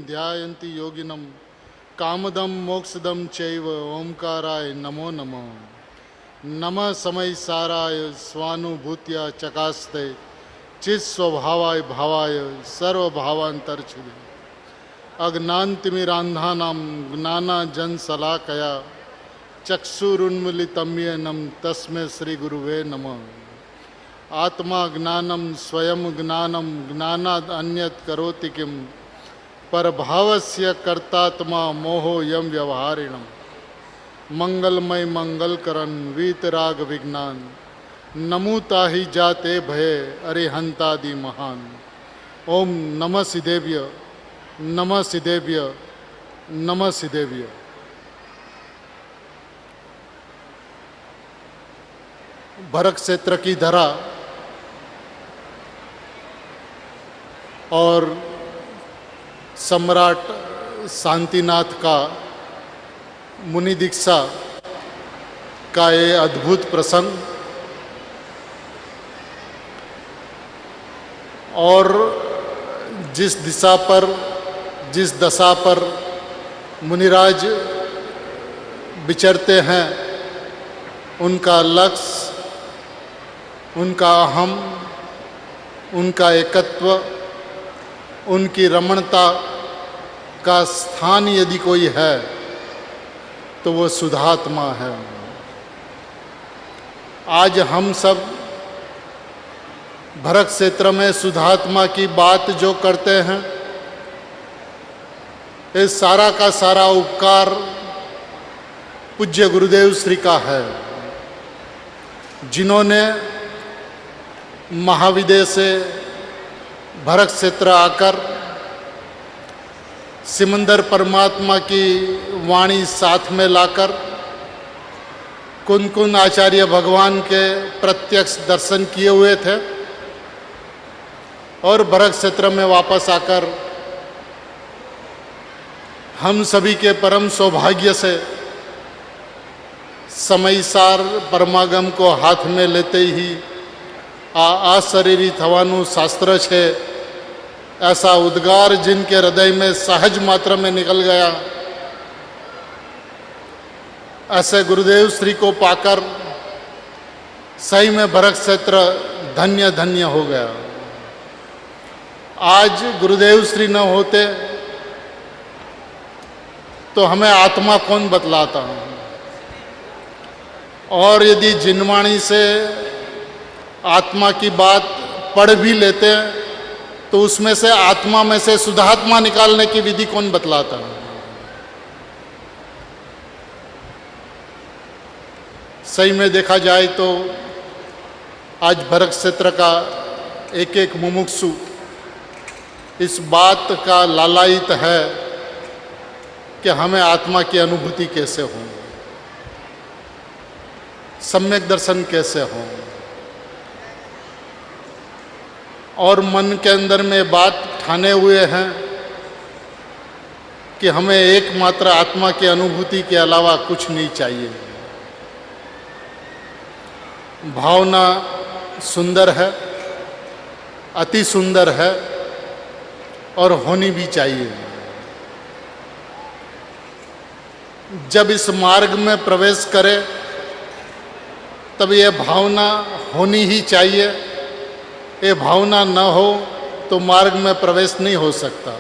ध्यायन्ति योगिनं कामदं मोक्षदं चैव ओंकाराय नमो नमः। नमः समय साराय स्वानुभूत्या चकास्ते चित स्वभावाय भावाय सर्वभावांतरछिदे अज्ञानतिमिरान्धानां ज्ञानाञ्जनशलाकया चक्षुरुन्मीलितं तस्मै श्री गुरुवे नमः। आत्मा ज्ञानम स्वयं ज्ञानम ज्ञानाद अन्यत करोति किम परभावस्य कर्तात्मा मोहो यम व्यवहारिणम मंगलमय मंगलकरण वीतराग विज्ञान नमुता ही जाते भय अरिहंतादि महान। ओम नमः सिदेव्य नमः सिदेव्य नमः सिदेव्य। भरत क्षेत्र की धरा और सम्राट शांतिनाथ का मुनि दीक्षा का ये अद्भुत प्रसंग और जिस दिशा पर जिस दशा पर मुनिराज विचरते हैं उनका लक्ष्य उनका अहम उनका एकत्व उनकी रमणता का स्थान यदि कोई है तो वो शुद्धात्मा है। आज हम सब भरत क्षेत्र में शुद्धात्मा की बात जो करते हैं ये सारा का सारा उपकार पूज्य गुरुदेव श्री का है, जिन्होंने महाविदेश से भरत क्षेत्र आकर सिमंदर परमात्मा की वाणी साथ में लाकर कुन कुन आचार्य भगवान के प्रत्यक्ष दर्शन किए हुए थे और भरत क्षेत्र में वापस आकर हम सभी के परम सौभाग्य से સમયસાર પરમાગમ को हाथ में लेते ही आ शरीरी थवानु शास्त्र छे ऐसा उद्गार जिनके हृदय में सहज मात्र में निकल गया, ऐसे गुरुदेव श्री को पाकर सही में भरत क्षेत्र धन्य धन्य हो गया। आज गुरुदेव श्री न होते तो हमें आत्मा कौन बतलाता, और यदि जिनवाणी से आत्मा की बात पढ़ भी लेते हैं तो उसमें से आत्मा में से शुद्धात्मा निकालने की विधि कौन बतलाता है। सही में देखा जाए तो आज भरत क्षेत्र का एक एक मुमुक्षु इस बात का लालायित है कि हमें आत्मा की अनुभूति कैसे हो, सम्यक दर्शन कैसे हो, और मन के अंदर में बात ठाने हुए हैं कि हमें एकमात्र आत्मा की अनुभूति के अलावा कुछ नहीं चाहिए। भावना सुंदर है, अति सुंदर है और होनी भी चाहिए। जब इस मार्ग में प्रवेश करे तब ये भावना होनी ही चाहिए। ये भावना न हो तो मार्ग में प्रवेश नहीं हो सकता,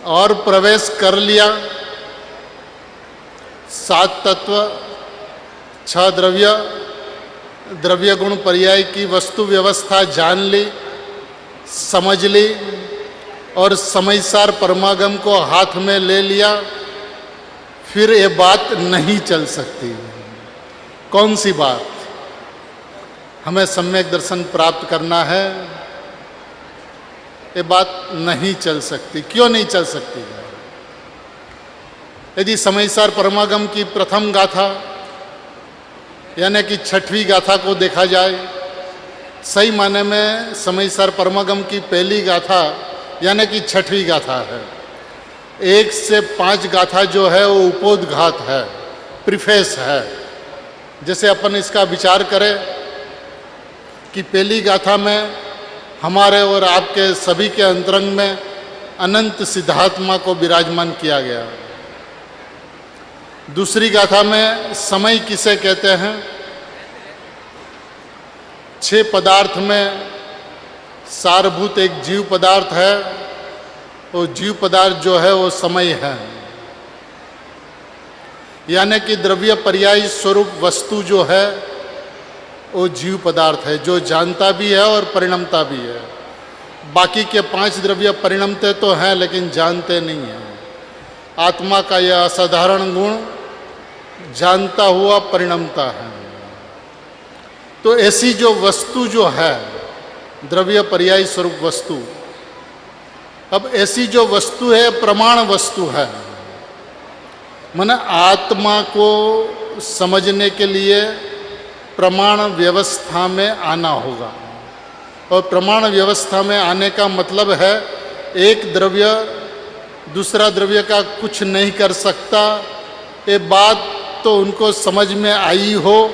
और प्रवेश कर लिया, 7 तत्व 6 द्रव्य द्रव्य गुण पर्याय की वस्तु व्यवस्था जान ली, समझ ली और समयसार परमागम को हाथ में ले लिया, फिर ये बात नहीं चल सकती। कौन सी बात? हमें सम्यक दर्शन प्राप्त करना है, ये बात नहीं चल सकती। क्यों नहीं चल सकती? यदि समयसार परमागम की प्रथम गाथा यानी कि 6वीं गाथा को देखा जाए, सही माने में समयसार परमागम की पहली गाथा यानी कि 6वीं गाथा है। 1 से 5 गाथा जो है वो उपोद्घात है, प्रीफेस है। जैसे अपन इसका विचार करें कि पहली गाथा में हमारे और आपके सभी के अंतरंग में अनंत सिद्धात्मा को विराजमान किया गया। दूसरी गाथा में समय किसे कहते हैं? 6 पदार्थ में सारभूत एक जीव पदार्थ है। वो जीव पदार्थ जो है वो समय है, यानी कि द्रव्य पर्यायी स्वरूप वस्तु जो है वो जीव पदार्थ है, जो जानता भी है और परिणमता भी है। बाकी के 5 द्रव्य परिणमते तो हैं लेकिन जानते नहीं हैं। आत्मा का यह असाधारण गुण जानता हुआ परिणमता है। तो ऐसी जो वस्तु जो है द्रव्य पर्यायी स्वरूप वस्तु, अब ऐसी जो वस्तु है प्रमाण वस्तु है। माने आत्मा को समझने के लिए प्रमाण व्यवस्था में आना होगा, और प्रमाण व्यवस्था में आने का मतलब है एक द्रव्य दूसरा द्रव्य का कुछ नहीं कर सकता। ये बात तो उनको समझ में आई हो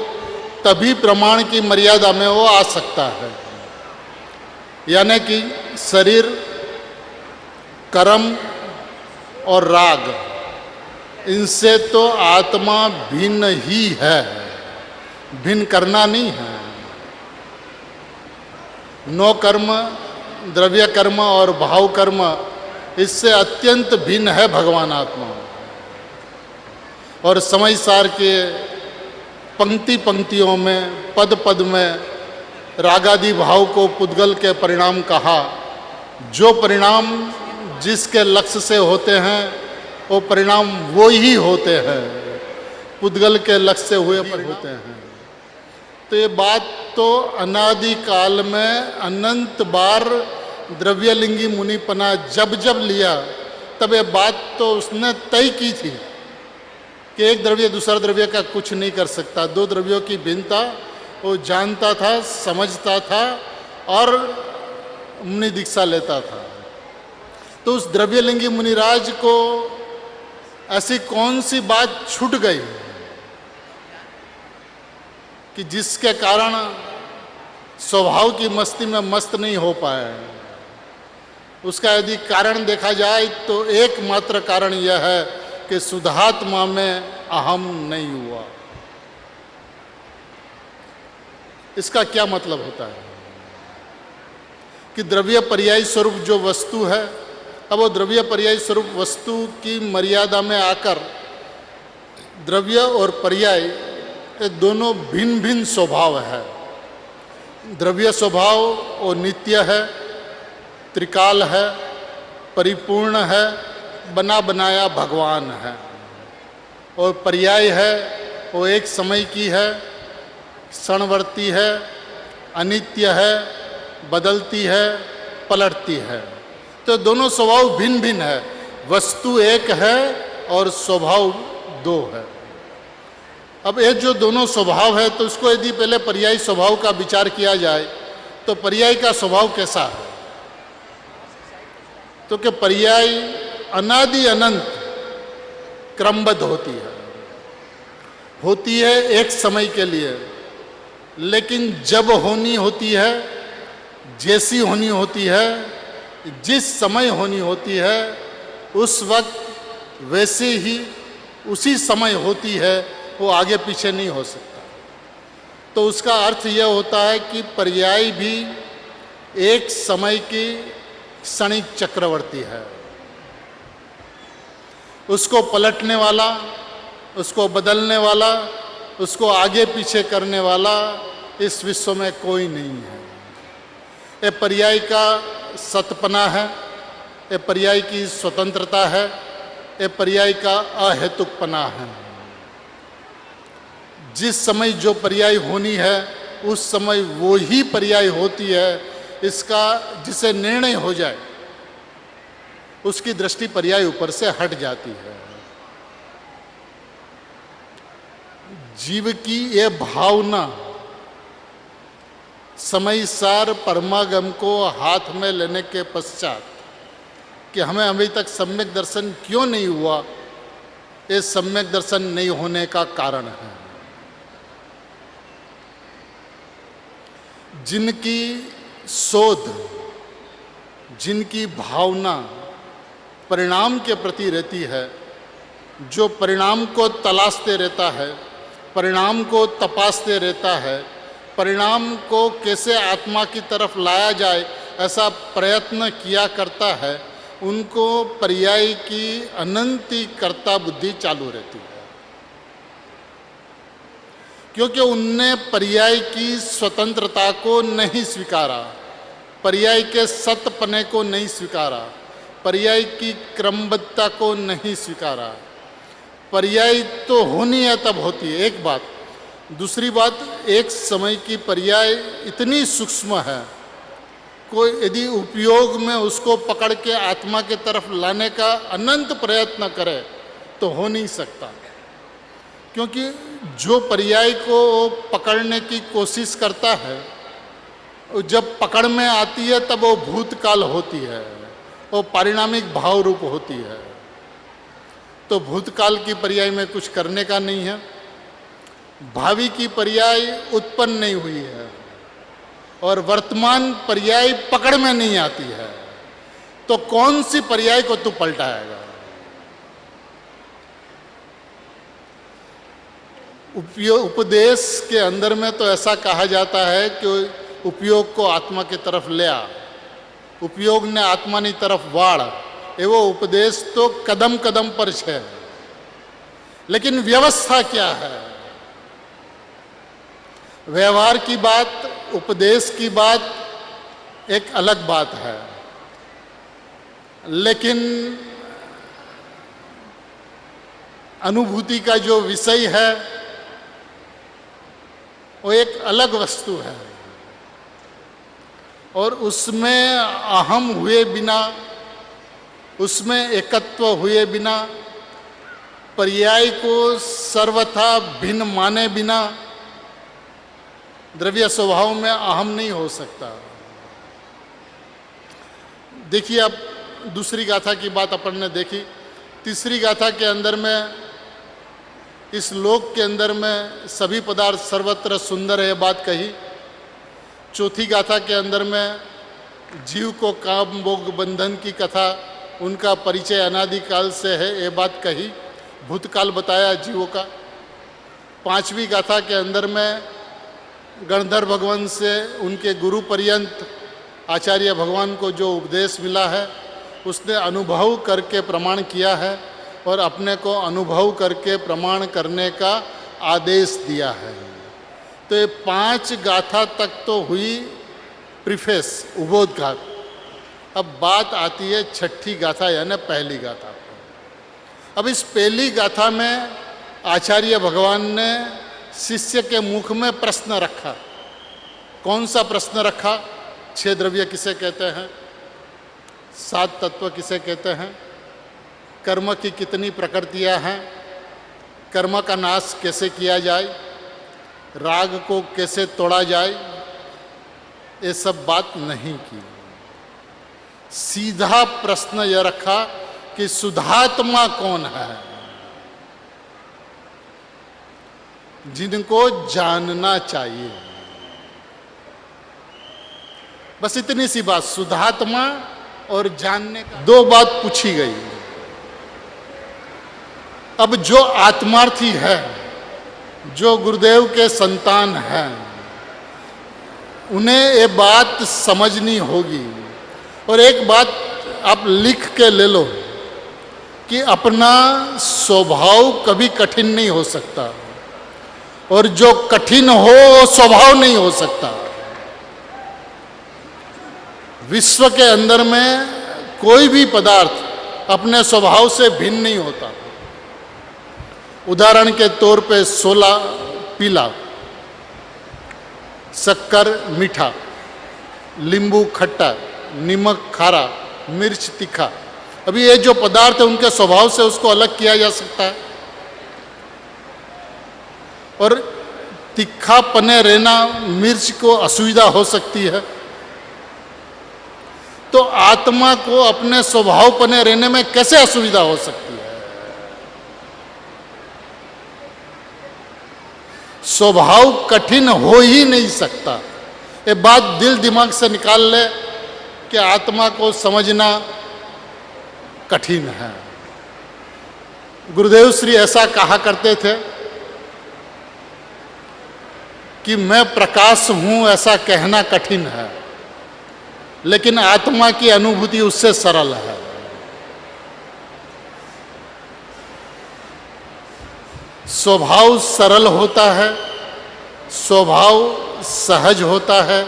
तभी प्रमाण की मर्यादा में वो आ सकता है। यानी कि शरीर, कर्म और राग, इनसे तो आत्मा भिन्न ही है, भिन्न करना नहीं है। 9 कर्म, द्रव्य कर्म और भाव कर्म, इससे अत्यंत भिन्न है भगवान आत्मा। और समय सार के पंक्ति पंक्तियों में, पद पद में रागादि भाव को पुद्गल के परिणाम कहा। जो परिणाम जिसके लक्ष्य से होते हैं वो परिणाम वो ही होते हैं, पुद्गल के लक्ष्य से हुए परिणाम होते हैं। तो ये बात तो अनादि काल में अनंत बार द्रव्यलिंगी मुनिपना जब जब लिया तब ये बात तो उसने तय की थी कि एक द्रव्य दूसरा द्रव्य का कुछ नहीं कर सकता। 2 द्रव्यों की भिन्नता वो जानता था, समझता था और मुनि दीक्षा लेता था। तो उस द्रव्यलिंगी मुनिराज को ऐसी कौन सी बात छूट गई कि जिसके कारण स्वभाव की मस्ती में मस्त नहीं हो पाए? उसका यदि कारण देखा जाए तो एकमात्र कारण यह है कि शुद्धात्मा में अहम नहीं हुआ। इसका क्या मतलब होता है कि द्रव्य पर्यायी स्वरूप जो वस्तु है, अब वो द्रव्य पर्यायी स्वरूप वस्तु की मर्यादा में आकर द्रव्य और पर्याय ये दोनों भिन्न भिन्न स्वभाव है। द्रव्य स्वभाव वो नित्य है, त्रिकाल है, परिपूर्ण है, बना बनाया भगवान है। और पर्याय है वो एक समय की है, क्षणवर्ती है, अनित्य है, बदलती है, पलटती है। तो दोनों स्वभाव भिन्न भिन्न है। वस्तु एक है और स्वभाव 2 है। अब ये जो दोनों स्वभाव है तो उसको यदि पहले पर्यायी स्वभाव का विचार किया जाए तो पर्याय का स्वभाव कैसा है? तो कि पर्याय अनादि अनंत क्रमबद्ध होती है एक समय के लिए, लेकिन जब होनी होती है, जैसी होनी होती है, जिस समय होनी होती है, उस वक्त वैसे ही उसी समय होती है, वो आगे पीछे नहीं हो सकता। तो उसका अर्थ यह होता है कि पर्याय भी एक समय की क्षणिक चक्रवर्ती है। उसको पलटने वाला, उसको बदलने वाला, उसको आगे पीछे करने वाला इस विश्व में कोई नहीं है। ये पर्याय का सतपना है, ये पर्याय की स्वतंत्रता है, ये पर्याय का अहेतुकपना है। जिस समय जो पर्याय होनी है उस समय वो ही पर्याय होती है, इसका जिसे निर्णय हो जाए उसकी दृष्टि पर्याय ऊपर से हट जाती है। जीव की ये भावना समय सार परमागम को हाथ में लेने के पश्चात कि हमें अभी तक सम्यक दर्शन क्यों नहीं हुआ, ये सम्यक दर्शन नहीं होने का कारण है। जिनकी शोध, जिनकी भावना परिणाम के प्रति रहती है, जो परिणाम को तलाशते रहता है, परिणाम को तपासते रहता है, परिणाम को कैसे आत्मा की तरफ लाया जाए ऐसा प्रयत्न किया करता है, उनको पर्याय की अनंती कर्ता बुद्धि चालू रहती है, क्योंकि उनने पर्याय की स्वतंत्रता को नहीं स्वीकारा, पर्याय के सतपने को नहीं स्वीकारा, पर्याय की क्रमबद्धता को नहीं स्वीकारा। पर्याय तो होनी है तब होती है, एक बात। दूसरी बात, एक समय की पर्याय इतनी सूक्ष्म है, कोई यदि उपयोग में उसको पकड़ के आत्मा के तरफ लाने का अनंत प्रयत्न करे तो हो नहीं सकता, क्योंकि जो पर्याय को पकड़ने की कोशिश करता है, जब पकड़ में आती है तब वो भूतकाल होती है, वो पारिणामिक भाव रूप होती है। तो भूतकाल की पर्याय में कुछ करने का नहीं है, भावी की पर्याय उत्पन्न नहीं हुई है, और वर्तमान पर्याय पकड़ में नहीं आती है, तो कौन सी पर्याय को तू पलटाएगा? उपदेश के अंदर में तो ऐसा कहा जाता है कि उपयोग को आत्मा की तरफ ले आ, उपयोग ने आत्मानी तरफ वाड़, एवो उपदेश तो कदम कदम पर है, लेकिन व्यवस्था क्या है? व्यवहार की बात, उपदेश की बात एक अलग बात है, लेकिन अनुभूति का जो विषय है वो एक अलग वस्तु है, और उसमें अहम हुए बिना, उसमें एकत्व हुए बिना, पर्याय को सर्वथा भिन्न माने बिना द्रव्य स्वभाव में अहम नहीं हो सकता। देखिए, अब दूसरी गाथा की बात अपन ने देखी, तीसरी गाथा के अंदर में, इस लोक के अंदर में सभी पदार्थ सर्वत्र सुंदर है, बात कही। चौथी गाथा के अंदर में जीव को काम भोग बंधन की कथा, उनका परिचय अनादिकाल से है, ये बात कही, भूतकाल बताया जीवों का। पांचवी गाथा के अंदर में गणधर भगवान से उनके गुरु पर्यंत आचार्य भगवान को जो उपदेश मिला है, उसने अनुभव करके प्रमाण किया है और अपने को अनुभव करके प्रमाण करने का आदेश दिया है। तो ये 5 गाथा तक तो हुई प्रीफेस, उबोधघात। अब बात आती है छठी गाथा, यानी पहली गाथा। अब इस पहली गाथा में आचार्य भगवान ने शिष्य के मुख में प्रश्न रखा। कौन सा प्रश्न रखा? 6 द्रव्य किसे कहते हैं, 7 तत्व किसे कहते हैं, कर्म की कितनी प्रकृतियां हैं, कर्म का नाश कैसे किया जाए, राग को कैसे तोड़ा जाए, ये सब बात नहीं की। सीधा प्रश्न यह रखा कि शुद्धात्मा कौन है, जिनको जानना चाहिए। बस इतनी सी बात, शुद्धात्मा और जानने का 2 बात पूछी गई। अब जो आत्मार्थी है, जो गुरुदेव के संतान हैं, उन्हें ये बात समझनी होगी। और एक बात आप लिख के ले लो कि अपना स्वभाव कभी कठिन नहीं हो सकता, और जो कठिन हो वो स्वभाव नहीं हो सकता। विश्व के अंदर में कोई भी पदार्थ अपने स्वभाव से भिन्न नहीं होता। उदाहरण के तौर पे सोला पीला, शक्कर मीठा, नींबू खट्टा, नमक खारा, मिर्च तीखा। अभी ये जो पदार्थ है उनके स्वभाव से उसको अलग किया जा सकता है, और तीखा पने रहना मिर्च को असुविधा हो सकती है। तो आत्मा को अपने स्वभाव पने रहने में कैसे असुविधा हो सकती है? स्वभाव कठिन हो ही नहीं सकता। ये बात दिल दिमाग से निकाल ले कि आत्मा को समझना कठिन है। गुरुदेव श्री ऐसा कहा करते थे कि मैं प्रकाश हूं, ऐसा कहना कठिन है, लेकिन आत्मा की अनुभूति उससे सरल है। स्वभाव सरल होता है, स्वभाव सहज होता है,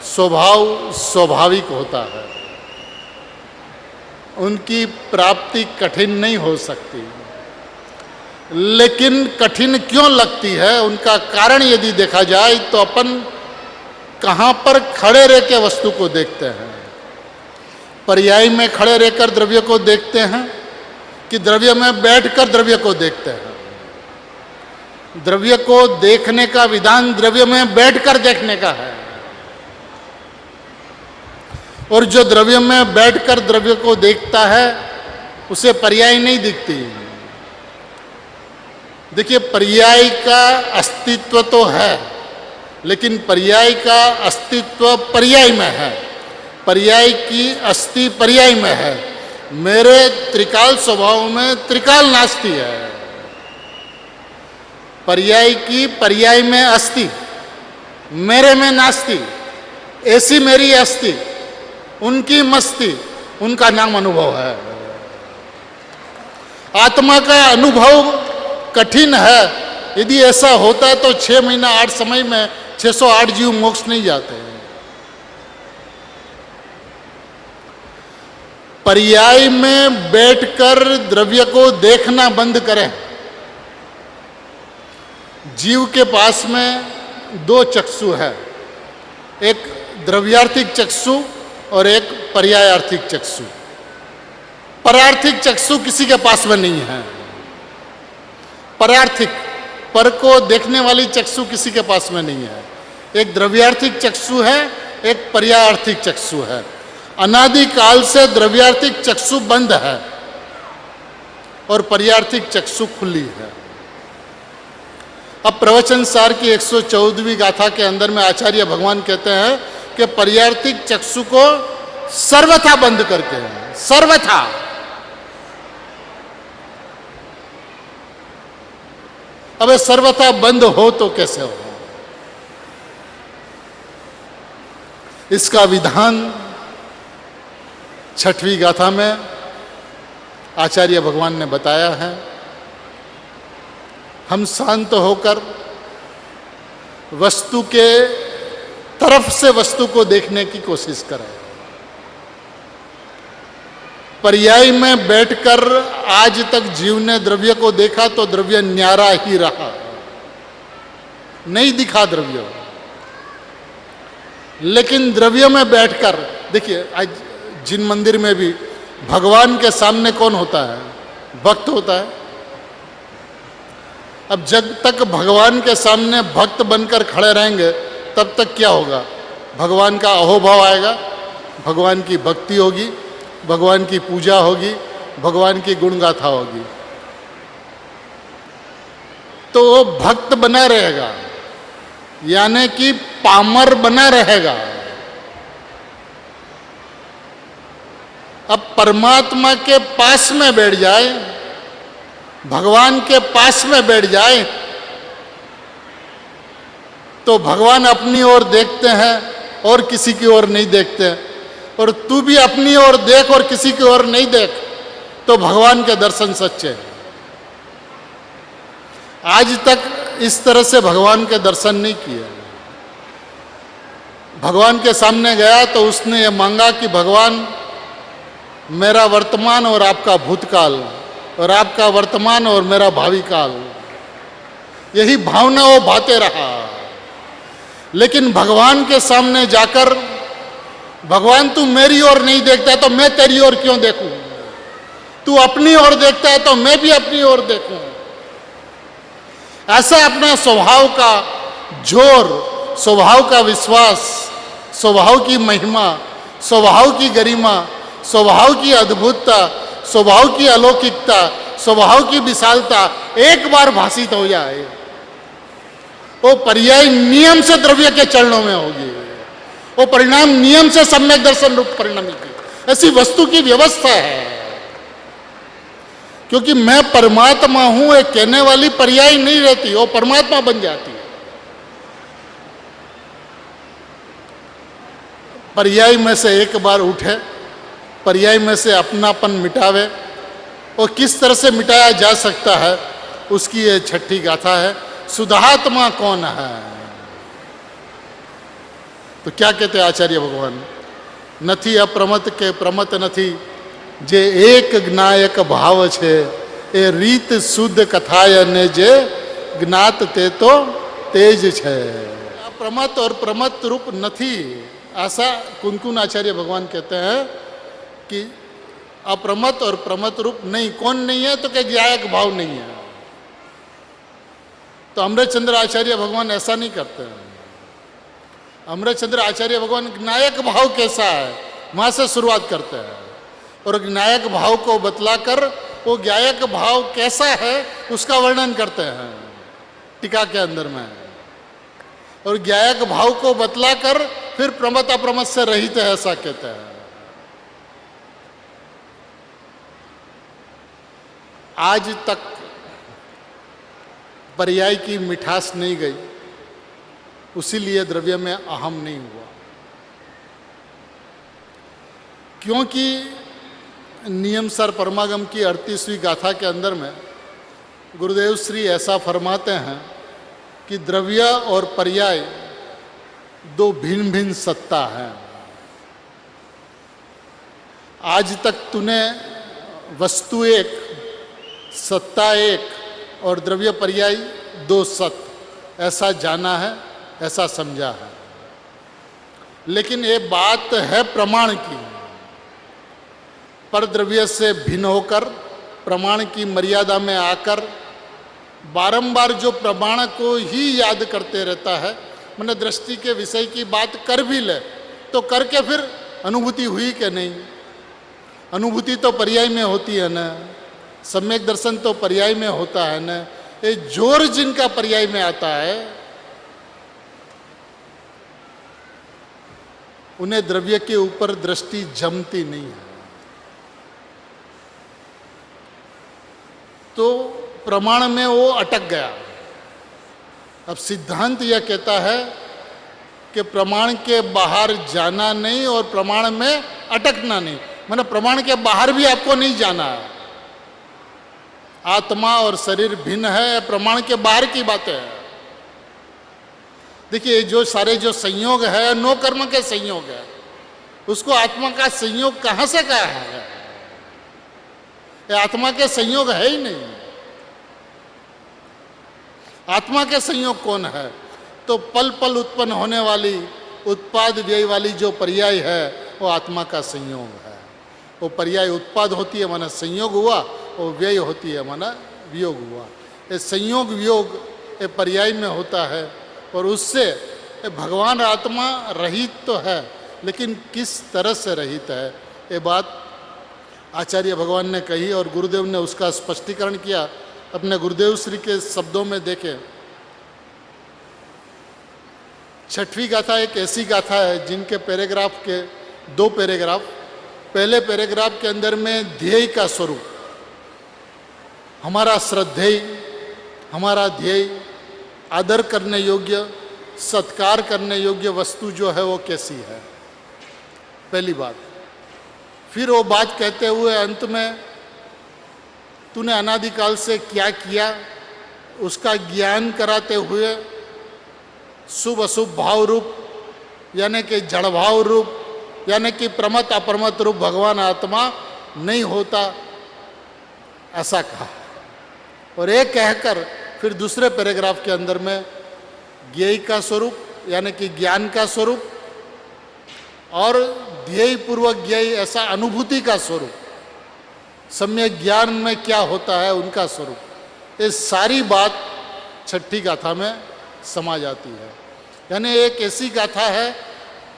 स्वभाव स्वाभाविक होता है। उनकी प्राप्ति कठिन नहीं हो सकती। लेकिन कठिन क्यों लगती है, उनका कारण यदि देखा जाए तो अपन कहाँ पर खड़े रह के वस्तु को देखते हैं। पर्याय में खड़े रहकर द्रव्य को देखते हैं कि द्रव्य में बैठकर द्रव्य को देखते हैं। द्रव्य को देखने का विधान द्रव्य में बैठकर देखने का है, और जो द्रव्य में बैठकर द्रव्य को देखता है उसे पर्याय नहीं दिखती। देखिए, पर्याय का अस्तित्व तो है, लेकिन पर्याय का अस्तित्व पर्याय में है, पर्याय की अस्थि पर्याय में है। मेरे त्रिकाल स्वभाव में त्रिकाल नास्ति है। पर्याय की पर्याय में अस्थि, मेरे में नास्ति। ऐसी मेरी अस्थि, उनकी मस्ती, उनका नाम अनुभव है। आत्मा का अनुभव कठिन है। यदि ऐसा होता तो 6 महीना 8 समय में 608 जीव मोक्ष नहीं जाते हैं। पर्याय में बैठकर द्रव्य को देखना बंद करें। जीव के पास में 2 चक्षु है, एक द्रव्यार्थिक चक्षु और एक पर्यायार्थिक चक्षु। परार्थिक चक्षु किसी के पास में नहीं है। परार्थिक, पर को देखने वाली चक्षु किसी के पास में नहीं है। एक द्रव्यार्थिक चक्षु है, एक पर्यायार्थिक चक्षु है। अनादि काल से द्रव्यार्थिक चक्षु बंद है और पर्यायार्थिक चक्षु खुली है। अब प्रवचन सार की 114वीं गाथा के अंदर में आचार्य भगवान कहते हैं कि पर्यायार्थिक चक्षु को सर्वथा बंद करके, सर्वथा। अब सर्वथा बंद हो तो कैसे हो? इसका विधान 6वीं गाथा में आचार्य भगवान ने बताया है। हम शांत होकर वस्तु के तरफ से वस्तु को देखने की कोशिश करें। पर्याय में बैठकर आज तक जीव ने द्रव्य को देखा तो द्रव्य न्यारा ही रहा, नहीं दिखा द्रव्य। लेकिन द्रव्य में बैठकर देखिए, आज जिन मंदिर में भी भगवान के सामने कौन होता है? भक्त होता है। अब जब तक भगवान के सामने भक्त बनकर खड़े रहेंगे तब तक क्या होगा? भगवान का अहोभाव आएगा, भगवान की भक्ति होगी, भगवान की पूजा होगी, भगवान की गुणगाथा होगी, तो वो भक्त बना रहेगा, यानी कि पामर बना रहेगा। अब परमात्मा के पास में बैठ जाए, भगवान के पास में बैठ जाए, तो भगवान अपनी ओर देखते हैं और किसी की ओर नहीं देखते। और तू भी अपनी ओर देख और किसी की ओर नहीं देख, तो भगवान के दर्शन सच्चे हैं। आज तक इस तरह से भगवान के दर्शन नहीं किए। भगवान के सामने गया तो उसने ये मांगा कि भगवान, मेरा वर्तमान और आपका भूतकाल, और आपका वर्तमान और मेरा भावी काल, यही भावना वो भाते रहा। लेकिन भगवान के सामने जाकर, भगवान तू मेरी ओर नहीं देखता तो मैं तेरी ओर क्यों देखूं? तू अपनी ओर देखता है तो मैं भी अपनी ओर देखूं। ऐसा अपना स्वभाव का जोर, स्वभाव का विश्वास, स्वभाव की महिमा, स्वभाव की गरिमा, स्वभाव की अद्भुतता, स्वभाव की अलौकिकता, स्वभाव की विशालता एक बार भाषित हो जाए, वो पर्याय नियम से द्रव्य के चरणों में होगी, वो परिणाम नियम से सम्यक दर्शन रूप परिणमित। ऐसी वस्तु की व्यवस्था है। क्योंकि मैं परमात्मा हूं ये कहने वाली पर्याय नहीं रहती, वो परमात्मा बन जाती है। पर्याय में से एक बार उठे, पर्याय में से अपनापन मिटावे, और किस तरह से मिटाया जा सकता है उसकी ये छठी गाथा है। सुधात्मा कौन है? तो क्या कहते हैं आचार्य भगवान? नथी अप्रमत के प्रमत नथी, जे एक ज्ञायक भाव छे, ए रीत शुद्ध कथाय ने जे ज्ञात ते तो तेज छे। अप्रमत और प्रमत रूप नथी, ऐसा कुनकुन आचार्य भगवान कहते हैं कि अप्रमत और प्रमत रूप नहीं। कौन नहीं है? तो क्या ज्ञायक भाव नहीं है। तो अमृतचंद्र आचार्य भगवान ऐसा नहीं करते हैं। अमृतचंद्र आचार्य भगवान ज्ञायक भाव कैसा है वहां से शुरुआत करते हैं, और ज्ञायक भाव को बतलाकर वो ज्ञायक भाव कैसा है उसका वर्णन करते हैं टीका के अंदर में, और ज्ञायक भाव को बतलाकर फिर प्रमत अप्रमत से रहित है ऐसा कहते हैं। आज तक पर्याय की मिठास नहीं गई, उसीलिए द्रव्य में अहम नहीं हुआ। क्योंकि नियम सर परमागम की 38वीं गाथा के अंदर में गुरुदेव श्री ऐसा फरमाते हैं कि द्रव्य और पर्याय दो भिन्न भिन्न सत्ता हैं। आज तक तूने वस्तु एक, सत्ता एक और द्रव्य पर्याय दो सत्य ऐसा जाना है, ऐसा समझा है। लेकिन ये बात है प्रमाण की। पर द्रव्य से भिन्न होकर प्रमाण की मर्यादा में आकर बारंबार जो प्रमाण को ही याद करते रहता है, मैंने दृष्टि के विषय की बात कर भी ले तो करके फिर अनुभूति हुई कि नहीं? अनुभूति तो पर्याय में होती है ना, सम्यक दर्शन तो पर्याय में होता है ना। ये जोर जिनका पर्याय में आता है उन्हें द्रव्य के ऊपर दृष्टि जमती नहीं है। तो प्रमाण में वो अटक गया। अब सिद्धांत यह कहता है कि प्रमाण के बाहर जाना नहीं और प्रमाण में अटकना नहीं, मतलब प्रमाण के बाहर भी आपको नहीं जाना है। आत्मा और शरीर भिन्न है, प्रमाण के बाहर की बात है। देखिए जो सारे जो संयोग है नो कर्म के संयोग है, उसको आत्मा का संयोग कहां से कहा है? ये आत्मा के संयोग है ही नहीं। आत्मा के संयोग कौन है? तो पल पल उत्पन्न होने वाली उत्पाद व्यय वाली जो पर्याय है वो आत्मा का संयोग है। वो पर्याय उत्पाद होती है माना संयोग हुआ, और व्यय होती है माना वियोग हुआ। ये संयोग वियोग ये पर्याय में होता है, और उससे भगवान आत्मा रहित तो है, लेकिन किस तरह से रहित है ये बात आचार्य भगवान ने कही, और गुरुदेव ने उसका स्पष्टीकरण किया। अपने गुरुदेव श्री के शब्दों में देखें। छठवीं गाथा एक ऐसी गाथा है जिनके पैराग्राफ के दो पैराग्राफ, पहले पैराग्राफ के अंदर में ध्येय का स्वरूप, हमारा श्रद्धेय, हमारा ध्येय, आदर करने योग्य, सत्कार करने योग्य वस्तु जो है वो कैसी है, पहली बात। फिर वो बात कहते हुए अंत में तूने अनादिकाल से क्या किया उसका ज्ञान कराते हुए शुभ अशुभ भाव रूप यानी कि जड़ भाव रूप यानी कि प्रमत अप्रमत रूप भगवान आत्मा नहीं होता ऐसा कहा। और एक कहकर फिर दूसरे पैराग्राफ के अंदर में ज्ञेय का स्वरूप यानी कि ज्ञान का स्वरूप और ध्येय पूर्वक ज्ञेय ऐसा अनुभूति का स्वरूप, सम्यक ज्ञान में क्या होता है उनका स्वरूप, ये सारी बात छठी गाथा में समा जाती है। यानी एक ऐसी गाथा है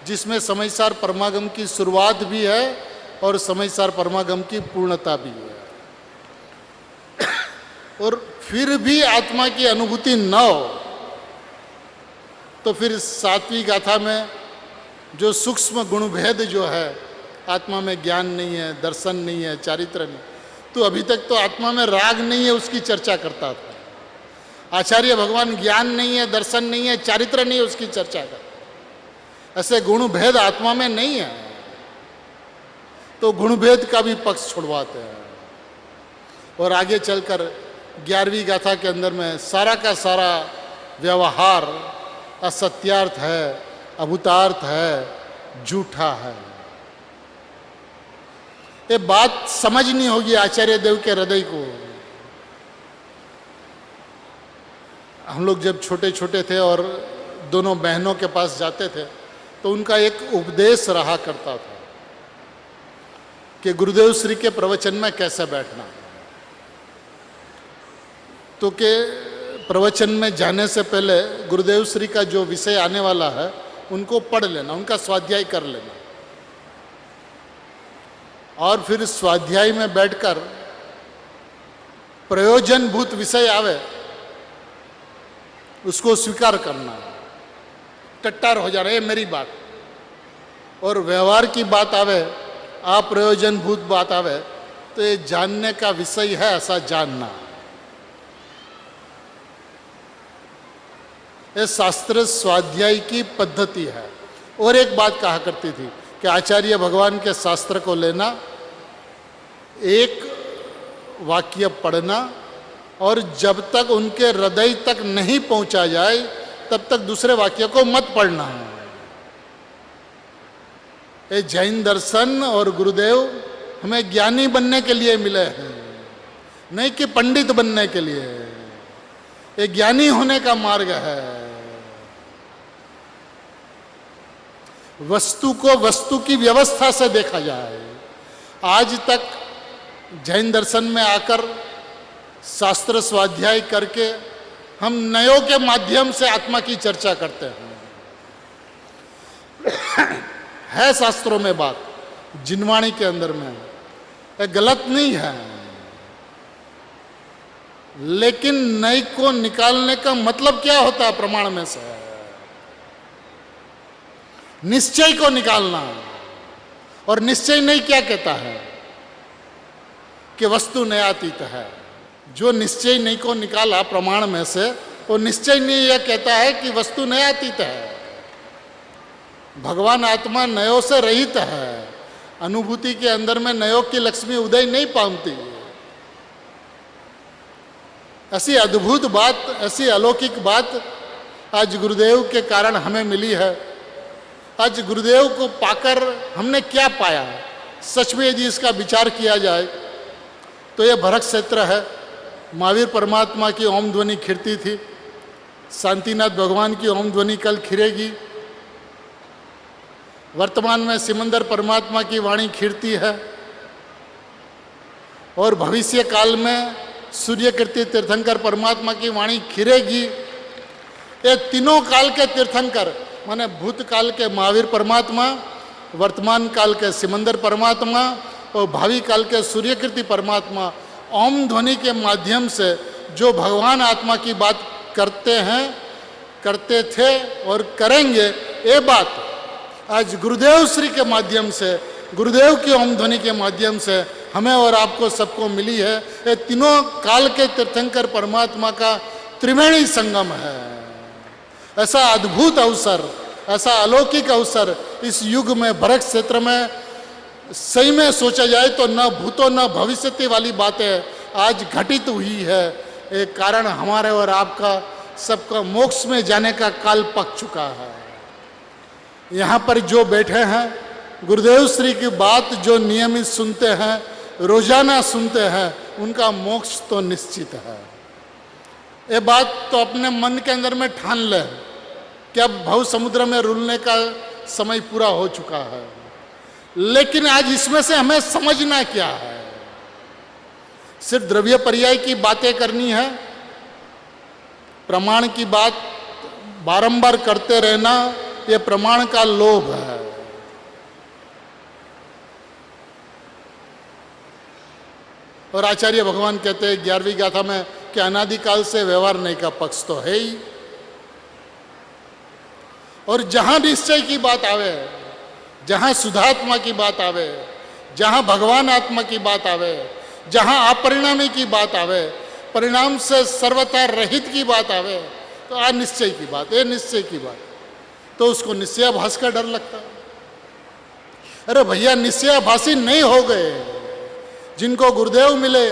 जिसमें समयसार परमागम की शुरुआत भी है और समयसार परमागम की पूर्णता भी है। और फिर भी आत्मा की अनुभूति न हो तो फिर सातवीं गाथा में जो सूक्ष्म गुण भेद जो है, आत्मा में ज्ञान नहीं है, दर्शन नहीं है, चारित्र नहीं, तू अभी तक तो आत्मा में राग नहीं है उसकी चर्चा करता था। आचार्य भगवान ज्ञान नहीं है, दर्शन नहीं है, चारित्र नहीं है उसकी चर्चा करता। ऐसे गुण भेद आत्मा में नहीं है, तो गुण भेद का भी पक्ष छुड़वाते हैं। और आगे चलकर 11वीं गाथा के अंदर में सारा का सारा व्यवहार असत्यार्थ है, अभूतार्थ है, झूठा है। ये बात समझनी होगी आचार्य देव के हृदय को। हम लोग जब छोटे छोटे थे और दोनों बहनों के पास जाते थे तो उनका एक उपदेश रहा करता था कि गुरुदेव श्री के प्रवचन में कैसे बैठना। तो के प्रवचन में जाने से पहले गुरुदेव श्री का जो विषय आने वाला है उनको पढ़ लेना, उनका स्वाध्याय कर लेना, और फिर स्वाध्याय में बैठकर प्रयोजनभूत विषय आवे उसको स्वीकार करना, टट्टार हो जा रहा है मेरी बात। और व्यवहार की बात आवे, अप्रयोजनभूत बात आवे, तो ये जानने का विषय है ऐसा जानना। ये शास्त्र स्वाध्याय की पद्धति है। और एक बात कहा करती थी कि आचार्य भगवान के शास्त्र को लेना, एक वाक्य पढ़ना, और जब तक उनके हृदय तक नहीं पहुंचा जाए तब तक दूसरे वाक्य को मत पढ़ना। ये जैन दर्शन और गुरुदेव हमें ज्ञानी बनने के लिए मिले हैं, नहीं कि पंडित बनने के लिए। ये ज्ञानी होने का मार्ग है। वस्तु को वस्तु की व्यवस्था से देखा जाए। आज तक जैन दर्शन में आकर शास्त्र स्वाध्याय करके हम नयों के माध्यम से आत्मा की चर्चा करते हैं। है शास्त्रों में बात, जिनवाणी के अंदर में, ये गलत नहीं है, लेकिन नई को निकालने का मतलब क्या होता है? प्रमाण में से निश्चय को निकालना। और निश्चय नहीं क्या कहता है कि वस्तु न्यायातीत है। जो निश्चय नहीं को निकाला प्रमाण में से, वो निश्चय नहीं यह कहता है कि वस्तु न्यायातीत है। भगवान आत्मा नयों से रहित है। अनुभूति के अंदर में नयों की लक्ष्मी उदय नहीं पाती। ऐसी अद्भुत बात, ऐसी अलौकिक बात आज गुरुदेव के कारण हमें मिली है। आज गुरुदेव को पाकर हमने क्या पाया? सच में यदि इसका विचार किया जाए तो यह भरत क्षेत्र है। महावीर परमात्मा की ओम ध्वनि खिरती थी, शांतिनाथ भगवान की ओम ध्वनि कल खिरेगी। वर्तमान में सिमंदर परमात्मा की वाणी खिरती है, और भविष्य काल में सूर्य कीर्ति तीर्थंकर परमात्मा की वाणी खिरेगी। ये तीनों काल के तीर्थंकर, माने भूतकाल के महावीर परमात्मा, वर्तमान काल के सिमंदर परमात्मा और भावी काल के सूर्य कीर्ति परमात्मा ओम ध्वनि के माध्यम से जो भगवान आत्मा की बात करते हैं, करते थे और करेंगे, ये बात आज गुरुदेव श्री के माध्यम से, गुरुदेव की ओम ध्वनि के माध्यम से हमें और आपको सबको मिली है। ये तीनों काल के तीर्थंकर परमात्मा का त्रिवेणी संगम है। ऐसा अद्भुत अवसर, ऐसा अलौकिक अवसर इस युग में, भरत क्षेत्र में सही में सोचा जाए तो न भूतो न भविष्यति वाली बातें आज घटित हुई है। एक कारण हमारे और आपका सबका मोक्ष में जाने का काल पक चुका है। यहाँ पर जो बैठे हैं, गुरुदेव श्री की बात जो नियमित सुनते हैं, रोजाना सुनते हैं, उनका मोक्ष तो निश्चित है। ये बात तो अपने मन के अंदर में ठान ले कि अब भव समुद्र में रुलने का समय पूरा हो चुका है। लेकिन आज इसमें से हमें समझना क्या है? सिर्फ द्रव्य पर्याय की बातें करनी है, प्रमाण की बात बारंबार करते रहना, यह प्रमाण का लोभ है। और आचार्य भगवान कहते हैं 11वीं गाथा में कि अनादिकाल से व्यवहार नहीं का पक्ष तो है ही। और जहां निश्चय की बात आवे, जहां शुद्धात्मा की बात आवे, जहां भगवान आत्मा की बात आवे, जहाँ अपरिणामी की बात आवे, परिणाम से सर्वथा रहित की बात आवे, तो आ निश्चय की बात, ये निश्चय की बात, तो उसको निश्चयाभास का डर लगता है। अरे भैया निश्चयाभासी नहीं हो गए जिनको गुरुदेव मिले,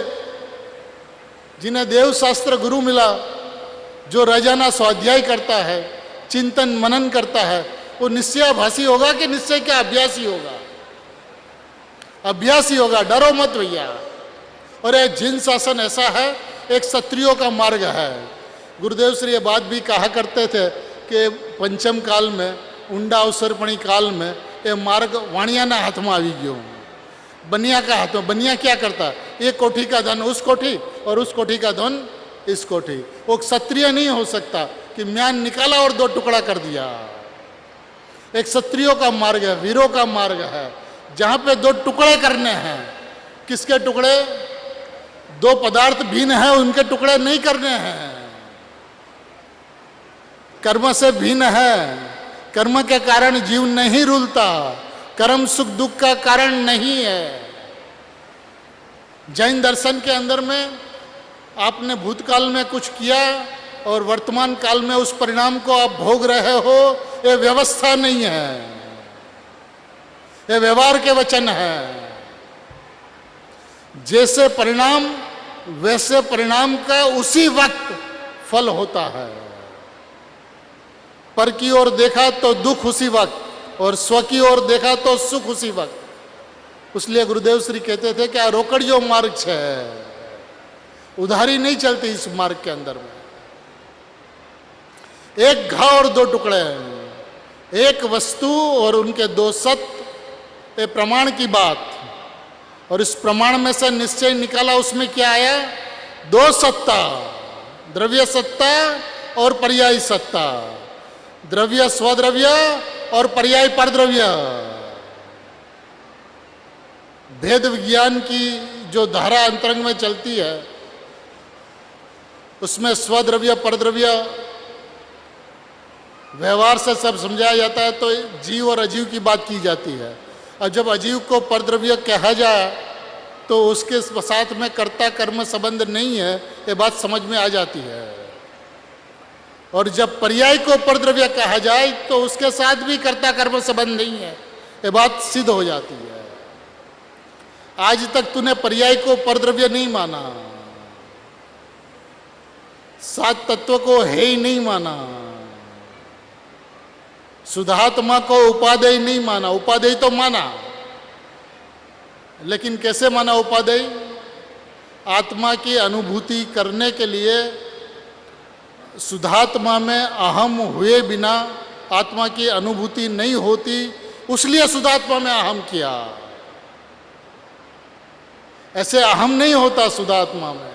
जिन्हें देव शास्त्र गुरु मिला, जो रोजाना स्वाध्याय करता है, चिंतन मनन करता है, वो निश्चयाभासी होगा कि निश्चय का अभ्यासी होगा? अभ्यासी होगा। डरो मत भैया। और ये जिन शासन ऐसा है, एक क्षत्रियों का मार्ग है। गुरुदेव श्री ये बात भी कहा करते थे कि पंचम काल में, ऊंडा अवसरपणी काल में, ये मार्ग वाणियाना हाथ में આવી ગયો, बनिया का हाथ में। बनिया क्या करता? एक कोठी का धन उस कोठी और उस कोठी का धन इस कोठी। वो क्षत्रिय नहीं हो सकता कि म्यान निकाला और दो टुकड़ा कर दिया। एक क्षत्रियों का मार्ग है, वीरों का मार्ग है, जहां पे दो टुकड़े करने हैं। किसके टुकड़े? दो पदार्थ भिन्न है, उनके टुकड़े नहीं करने हैं। कर्म से भिन्न है, कर्म के कारण जीव नहीं रुलता, कर्म सुख दुख का कारण नहीं है। जैन दर्शन के अंदर में आपने भूतकाल में कुछ किया और वर्तमान काल में उस परिणाम को आप भोग रहे हो, ये व्यवस्था नहीं है, ये व्यवहार के वचन है। जैसे परिणाम वैसे परिणाम का उसी वक्त फल होता है। पर की ओर देखा तो दुख उसी वक्त, और स्व की ओर देखा तो सुख उसी वक्त। इसलिए गुरुदेव श्री कहते थे कि आ रोकड़ जो मार्ग है, उधारी नहीं चलती इस मार्ग के अंदर में। एक घाव और दो टुकड़े हैं, एक वस्तु और उनके दो सत्य, ये प्रमाण की बात। और इस प्रमाण में से निश्चय निकाला, उसमें क्या आया? दो सत्ता, द्रव्य सत्ता और पर्यायी सत्ता। द्रव्य स्वद्रव्य और पर्याय परद्रव्य। भेद विज्ञान की जो धारा अंतरंग में चलती है, उसमें स्वद्रव्य परद्रव्य व्यवहार से सब समझाया जाता है, तो जीव और अजीव की बात की जाती है। और जब अजीव को परद्रव्य कहा जाए तो उसके साथ में कर्ता कर्म संबंध नहीं है, ये बात समझ में आ जाती है। और जब पर्याय को परद्रव्य कहा जाए तो उसके साथ भी कर्ता कर्म संबंध नहीं है, ये बात सिद्ध हो जाती है। आज तक तूने पर्याय को परद्रव्य नहीं माना, सात तत्व को है ही नहीं माना, शुद्धात्मा को उपादेय नहीं माना। उपादेय तो माना, लेकिन कैसे माना उपादेय? आत्मा की अनुभूति करने के लिए शुद्धात्मा में अहम हुए बिना आत्मा की अनुभूति नहीं होती, उसलिए शुद्धात्मा में अहम किया। ऐसे अहम नहीं होता शुद्धात्मा में,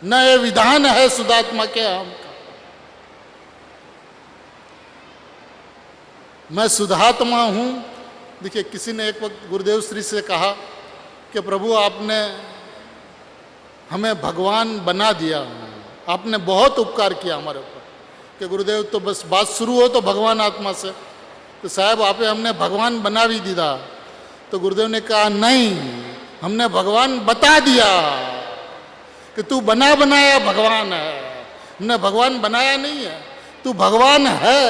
न ये विधान है शुद्धात्मा के अहम का। मैं शुद्धात्मा हूं। देखिए, किसी ने एक वक्त गुरुदेव श्री से कहा कि प्रभु आपने हमें भगवान बना दिया, आपने बहुत उपकार किया हमारे ऊपर। कि गुरुदेव तो बस बात शुरू हो तो भगवान आत्मा से, तो साहब आपे हमने भगवान बना भी दिया। तो गुरुदेव ने कहा नहीं, हमने भगवान बता दिया कि तू बना बनाया भगवान है। हमने भगवान बनाया नहीं है, तू भगवान है।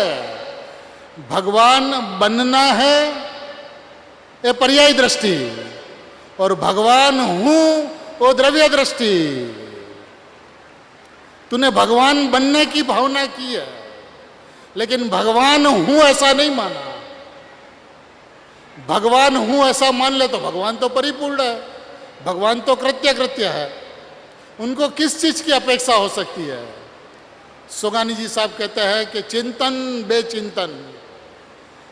भगवान बनना है ये पर्याय दृष्टि, और भगवान हूं वो द्रव्य दृष्टि। तूने भगवान बनने की भावना की है, लेकिन भगवान हूं ऐसा नहीं माना। भगवान हूं ऐसा मान ले तो भगवान तो परिपूर्ण है, भगवान तो कृत्य कृत्य है। उनको किस चीज की अपेक्षा हो सकती है? सोगानी जी साहब कहते हैं कि चिंतन बेचिंतन,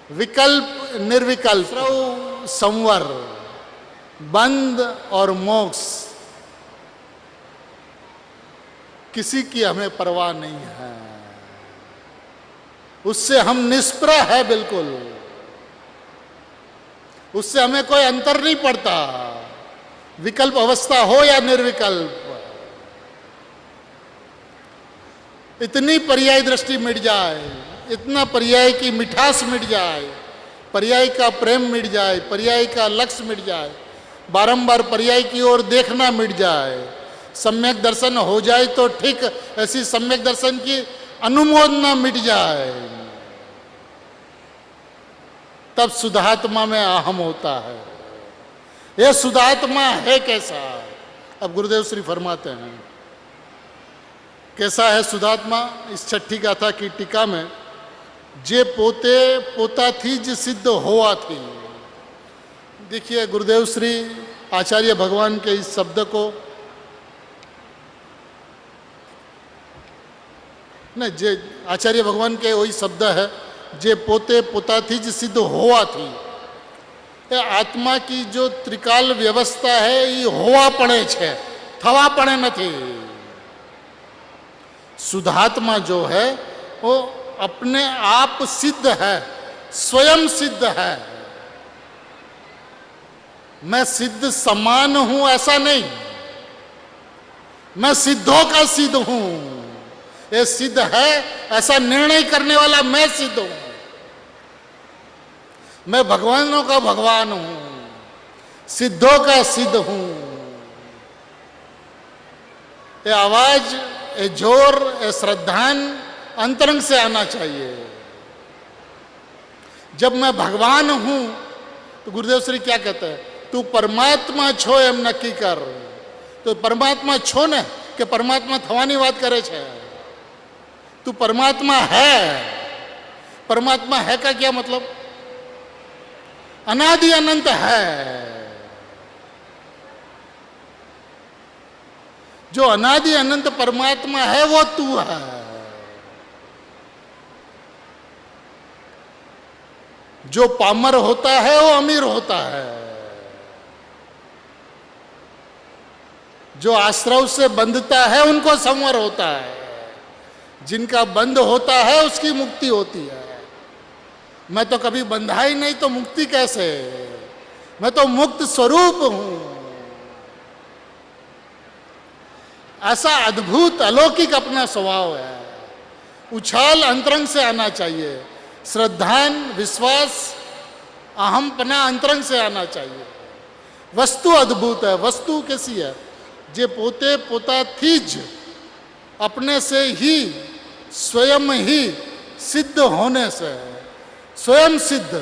विकल्प निर्विकल्प, संवर, बंद और मोक्ष, किसी की हमें परवाह नहीं है। उससे हम निष्प्रह है बिल्कुल, उससे हमें कोई अंतर नहीं पड़ता, विकल्प अवस्था हो या निर्विकल्प। इतनी पर्याय दृष्टि मिट जाए, इतना पर्याय की मिठास मिट जाए, पर्याय का प्रेम मिट जाए, पर्याय का लक्ष्य मिट जाए, बारंबार पर्याय की ओर देखना मिट जाए, सम्यक दर्शन हो जाए तो ठीक, ऐसी सम्यक दर्शन की अनुमोदना मिट जाए, तब शुद्धात्मा में अहम होता है। यह शुद्धात्मा है कैसा? अब गुरुदेव श्री फरमाते हैं कैसा है शुद्धात्मा। इस छठी गाथा की टीका में, जे पोते पोता थी जो सिद्ध हुआ थी। देखिए गुरुदेव श्री आचार्य भगवान के इस शब्द को नहीं, जे आचार्य भगवान के वही शब्द है, जे पोते पोता थी जो सिद्ध हुआ थी। ये आत्मा की जो त्रिकाल व्यवस्था है ये होवा पड़े छे, थवा पड़े नहीं। शुद्धात्मा जो है वो अपने आप सिद्ध है, स्वयं सिद्ध है। मैं सिद्ध समान हूं ऐसा नहीं, मैं सिद्धों का सिद्ध हूं। ये सिद्ध है ऐसा निर्णय करने वाला मैं सिद्ध हूं। मैं भगवानों का भगवान हूं, सिद्धों का सिद्ध हूं। ये आवाज, ये जोर, ये श्रद्धान अंतरंग से आना चाहिए। जब मैं भगवान हूं तो गुरुदेव श्री क्या कहते हैं, तू परमात्मा छो एम नक्की कर। तो परमात्मा छो ने कि परमात्मा थवानी बात करे छे। तू परमात्मा है। परमात्मा है का क्या मतलब? अनादि अनंत है। जो अनादि अनंत परमात्मा है वो तू है। जो पामर होता है वो अमीर होता है। जो आश्रव से बंधता है उनको संवर होता है। जिनका बंध होता है उसकी मुक्ति होती है। मैं तो कभी बंधा ही नहीं तो मुक्ति कैसे? मैं तो मुक्त स्वरूप हूं। ऐसा अद्भुत अलौकिक अपना स्वभाव है। उछाल अंतरंग से आना चाहिए। श्रद्धान, विश्वास, अहमपना अंतरंग से आना चाहिए। वस्तु अद्भुत है। वस्तु कैसी है? जे पोते पोता थीज, अपने से ही, स्वयं ही सिद्ध होने से, स्वयं सिद्ध,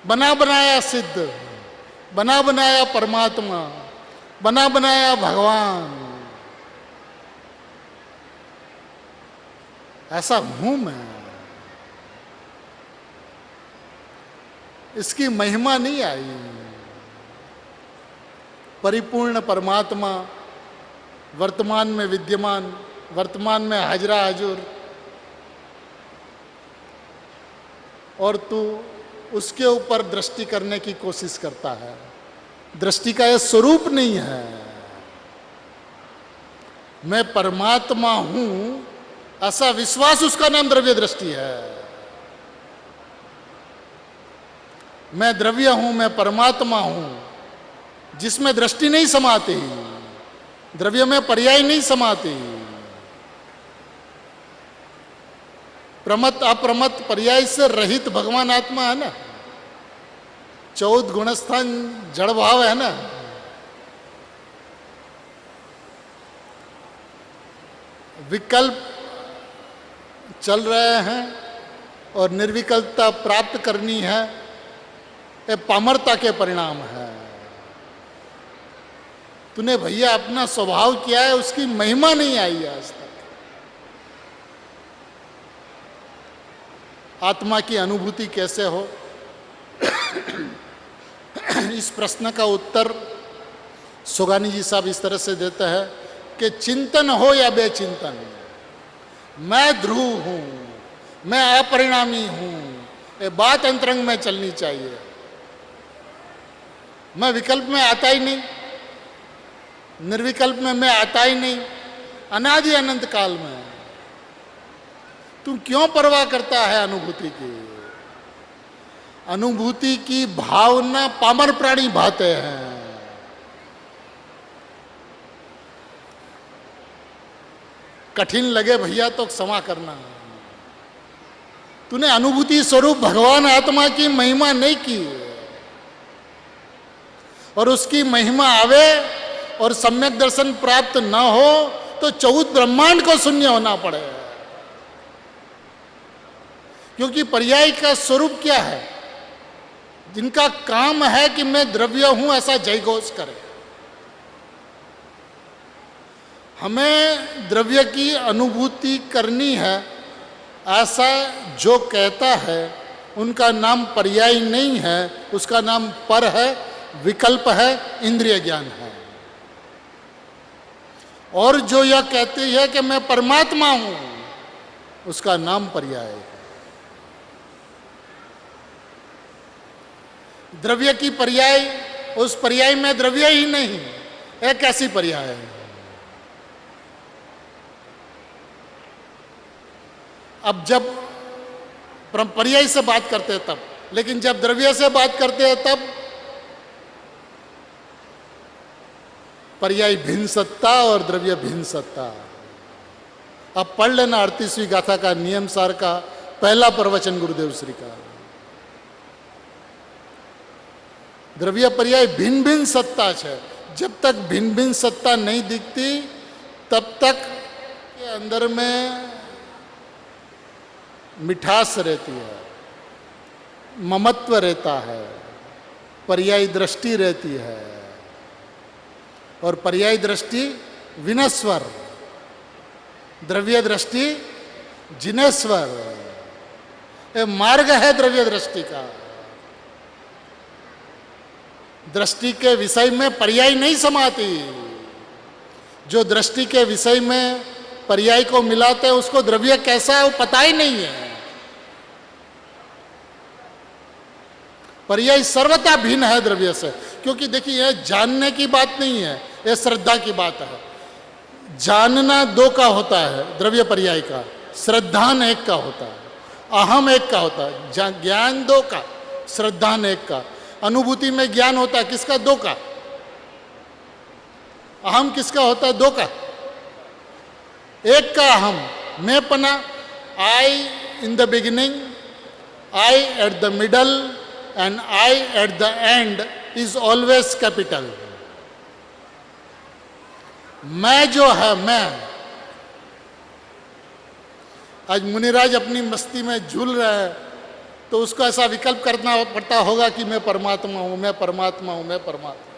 बना बनाया सिद्ध, बना बनाया परमात्मा, बना बनाया भगवान, ऐसा हूं मैं। इसकी महिमा नहीं आई। परिपूर्ण परमात्मा वर्तमान में विद्यमान, वर्तमान में हाजरा हजूर, और तू उसके ऊपर दृष्टि करने की कोशिश करता है। दृष्टि का यह स्वरूप नहीं है। मैं परमात्मा हूं ऐसा विश्वास, उसका नाम द्रव्य दृष्टि है। मैं द्रव्य हूं, मैं परमात्मा हूं, जिसमें दृष्टि नहीं समाती, द्रव्य में पर्याय नहीं समाती। प्रमत अप्रमत पर्याय से रहित भगवान आत्मा है ना। 14 गुणस्थान जड़ भाव है ना। विकल्प चल रहे हैं और निर्विकल्पता प्राप्त करनी है, ये पामरता के परिणाम है। तूने भैया अपना स्वभाव किया है, उसकी महिमा नहीं आई है आज तक। आत्मा की अनुभूति कैसे हो, इस प्रश्न का उत्तर सुगानी जी साहब इस तरह से देते हैं कि चिंतन हो या बेचिंतन, मैं ध्रुव हूं, मैं अपरिणामी हूं, ये बात अंतरंग में चलनी चाहिए। मैं विकल्प में आता ही नहीं, निर्विकल्प में मैं आता ही नहीं। अनादि अनंत काल में तू क्यों परवाह करता है अनुभूति की? अनुभूति की भावना पामर प्राणी भाते हैं। कठिन लगे भैया तो क्षमा करना। तूने अनुभूति स्वरूप भगवान आत्मा की महिमा नहीं की। और उसकी महिमा आवे और सम्यक दर्शन प्राप्त न हो तो 14 ब्रह्मांड को शून्य होना पड़े। क्योंकि पर्याय का स्वरूप क्या है? जिनका काम है कि मैं द्रव्य हूं ऐसा जयघोष करे। हमें द्रव्य की अनुभूति करनी है ऐसा जो कहता है उनका नाम पर्याय नहीं है, उसका नाम पर है, विकल्प है, इंद्रिय ज्ञान है। और जो यह कहती है कि मैं परमात्मा हूं उसका नाम पर्याय है। द्रव्य की पर्याय, उस पर्याय में द्रव्य ही नहीं, एक ऐसी पर्याय है। अब जब पर्याय से बात करते हैं तब, लेकिन जब द्रव्य से बात करते हैं तब पर्याय भिन्न सत्ता और द्रव्य भिन्न सत्ता। अब पढ़ लेना 38वीं गाथा का नियम सार का पहला प्रवचन गुरुदेव श्री का। द्रव्य पर्याय भिन्न भिन्न सत्ता है। जब तक भिन्न भिन्न सत्ता नहीं दिखती तब तक के अंदर में मिठास रहती है, ममत्व रहता है, पर्याय दृष्टि रहती है। और पर्याय दृष्टि विनस्वर, द्रव्य दृष्टि जिनेश्वर। ये मार्ग है द्रव्य दृष्टि का। दृष्टि के विषय में पर्याय नहीं समाती। जो दृष्टि के विषय में पर्याय को मिलाते हैं उसको द्रव्य कैसा है वो पता ही नहीं है। पर्याय सर्वथा भिन्न है द्रव्य से। क्योंकि देखिए यह जानने की बात नहीं है, यह श्रद्धा की बात है। जानना दो का होता है द्रव्य पर्याय का, श्रद्धान एक का होता है, अहम एक का होता है। ज्ञान दो का, श्रद्धान एक का। अनुभूति में ज्ञान होता है किसका? दो का। अहम किसका होता है? दो का। एक का अहम, मैं पना, I in the beginning, I at the middle and I at the end is always capital. मैं जो है, मैं आज मुनिराज अपनी मस्ती में झूल रहा है तो उसको ऐसा विकल्प करना पड़ता होगा कि मैं परमात्मा हूं, मैं परमात्मा हूं, मैं परमात्मा।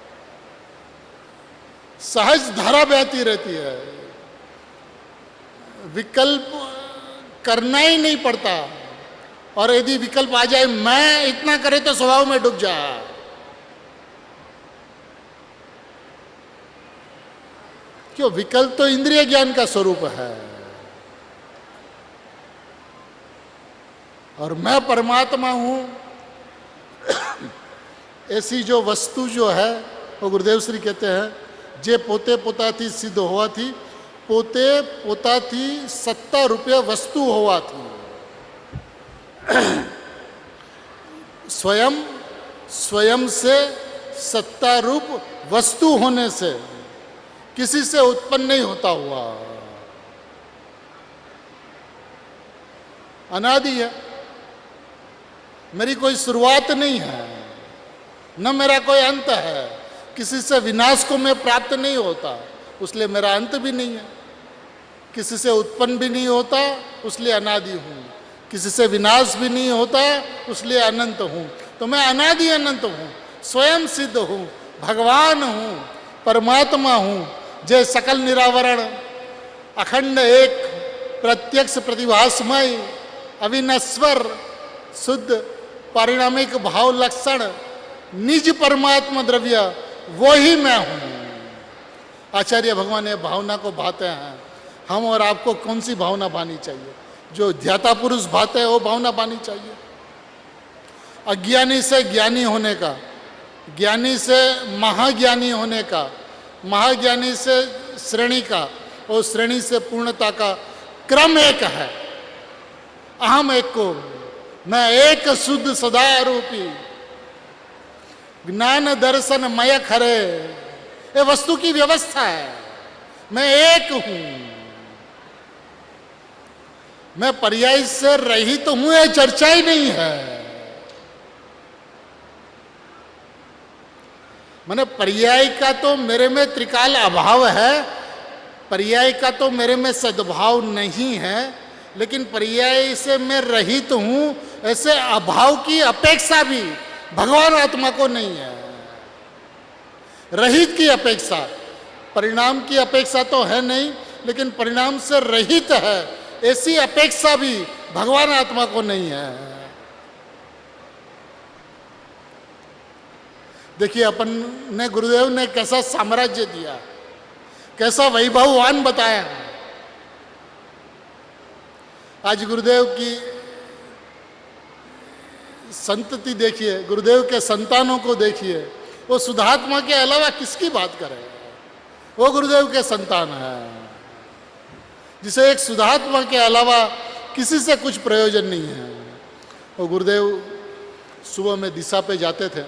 सहज धारा बहती रहती है, विकल्प करना ही नहीं पड़ता। और यदि विकल्प आ जाए मैं इतना करे तो स्वभाव में डूब जा। क्यों? विकल्प तो इंद्रिय ज्ञान का स्वरूप है। और मैं परमात्मा हूं ऐसी जो वस्तु जो है वो गुरुदेव श्री कहते हैं जे पोते पोताथी सिद्ध हुआ थी, पोते पोताथी सत्ता रुपये वस्तु हुआ थी। स्वयं स्वयं से सत्ता रूप वस्तु होने से, किसी से उत्पन्न नहीं होता हुआ, अनादि है। मेरी कोई शुरुआत नहीं है, न मेरा कोई अंत है। किसी से विनाश को मैं प्राप्त नहीं होता, उसलिए मेरा अंत भी नहीं है। किसी से उत्पन्न भी नहीं होता, उसलिए अनादि हूँ। किसी से विनाश भी नहीं होता, उसलिए अनंत हूँ। तो मैं अनादि अनंत हूँ, स्वयं सिद्ध हूँ, भगवान हूँ, परमात्मा हूँ। जय सकल निरावरण, अखंड एक, प्रत्यक्ष प्रतिभासमय, अविनश्वर, शुद्ध पारिणामिक भाव लक्षण, निज परमात्मा द्रव्य, वो ही मैं हूं। आचार्य भगवान ये भावना को भाते हैं। हम और आपको कौन सी भावना भानी चाहिए? जो ध्याता पुरुष भाते हैं वो भावना भानी चाहिए। अज्ञानी से ज्ञानी होने का, ज्ञानी से महाज्ञानी होने का, महाज्ञानी से श्रेणी का, और श्रेणी से पूर्णता का क्रम एक है। अहम एक को, मैं एक शुद्ध सदा रूपी, ज्ञान दर्शन मय खरे, ये वस्तु की व्यवस्था है। मैं एक हूं, मैं पर्याय से रहित तो हूं, ये चर्चा ही नहीं है। मैंने पर्याय का तो मेरे में त्रिकाल अभाव है, पर्याय का तो मेरे में सद्भाव नहीं है, लेकिन पर्याय से मैं रहित हूं, ऐसे अभाव की अपेक्षा भी भगवान आत्मा को नहीं है। रहित की अपेक्षा, परिणाम की अपेक्षा तो है नहीं, लेकिन परिणाम से रहित है ऐसी अपेक्षा भी भगवान आत्मा को नहीं है। देखिए, अपन ने, गुरुदेव ने कैसा साम्राज्य दिया, कैसा वैभववान बताया। आज गुरुदेव की संतति देखिए, गुरुदेव के संतानों को देखिए, वो सुधात्मा के अलावा किसकी बात करें? वो गुरुदेव के संतान है, जिसे एक सुधात्मा के अलावा किसी से कुछ प्रयोजन नहीं है। वो गुरुदेव सुबह में दिशा पे जाते थे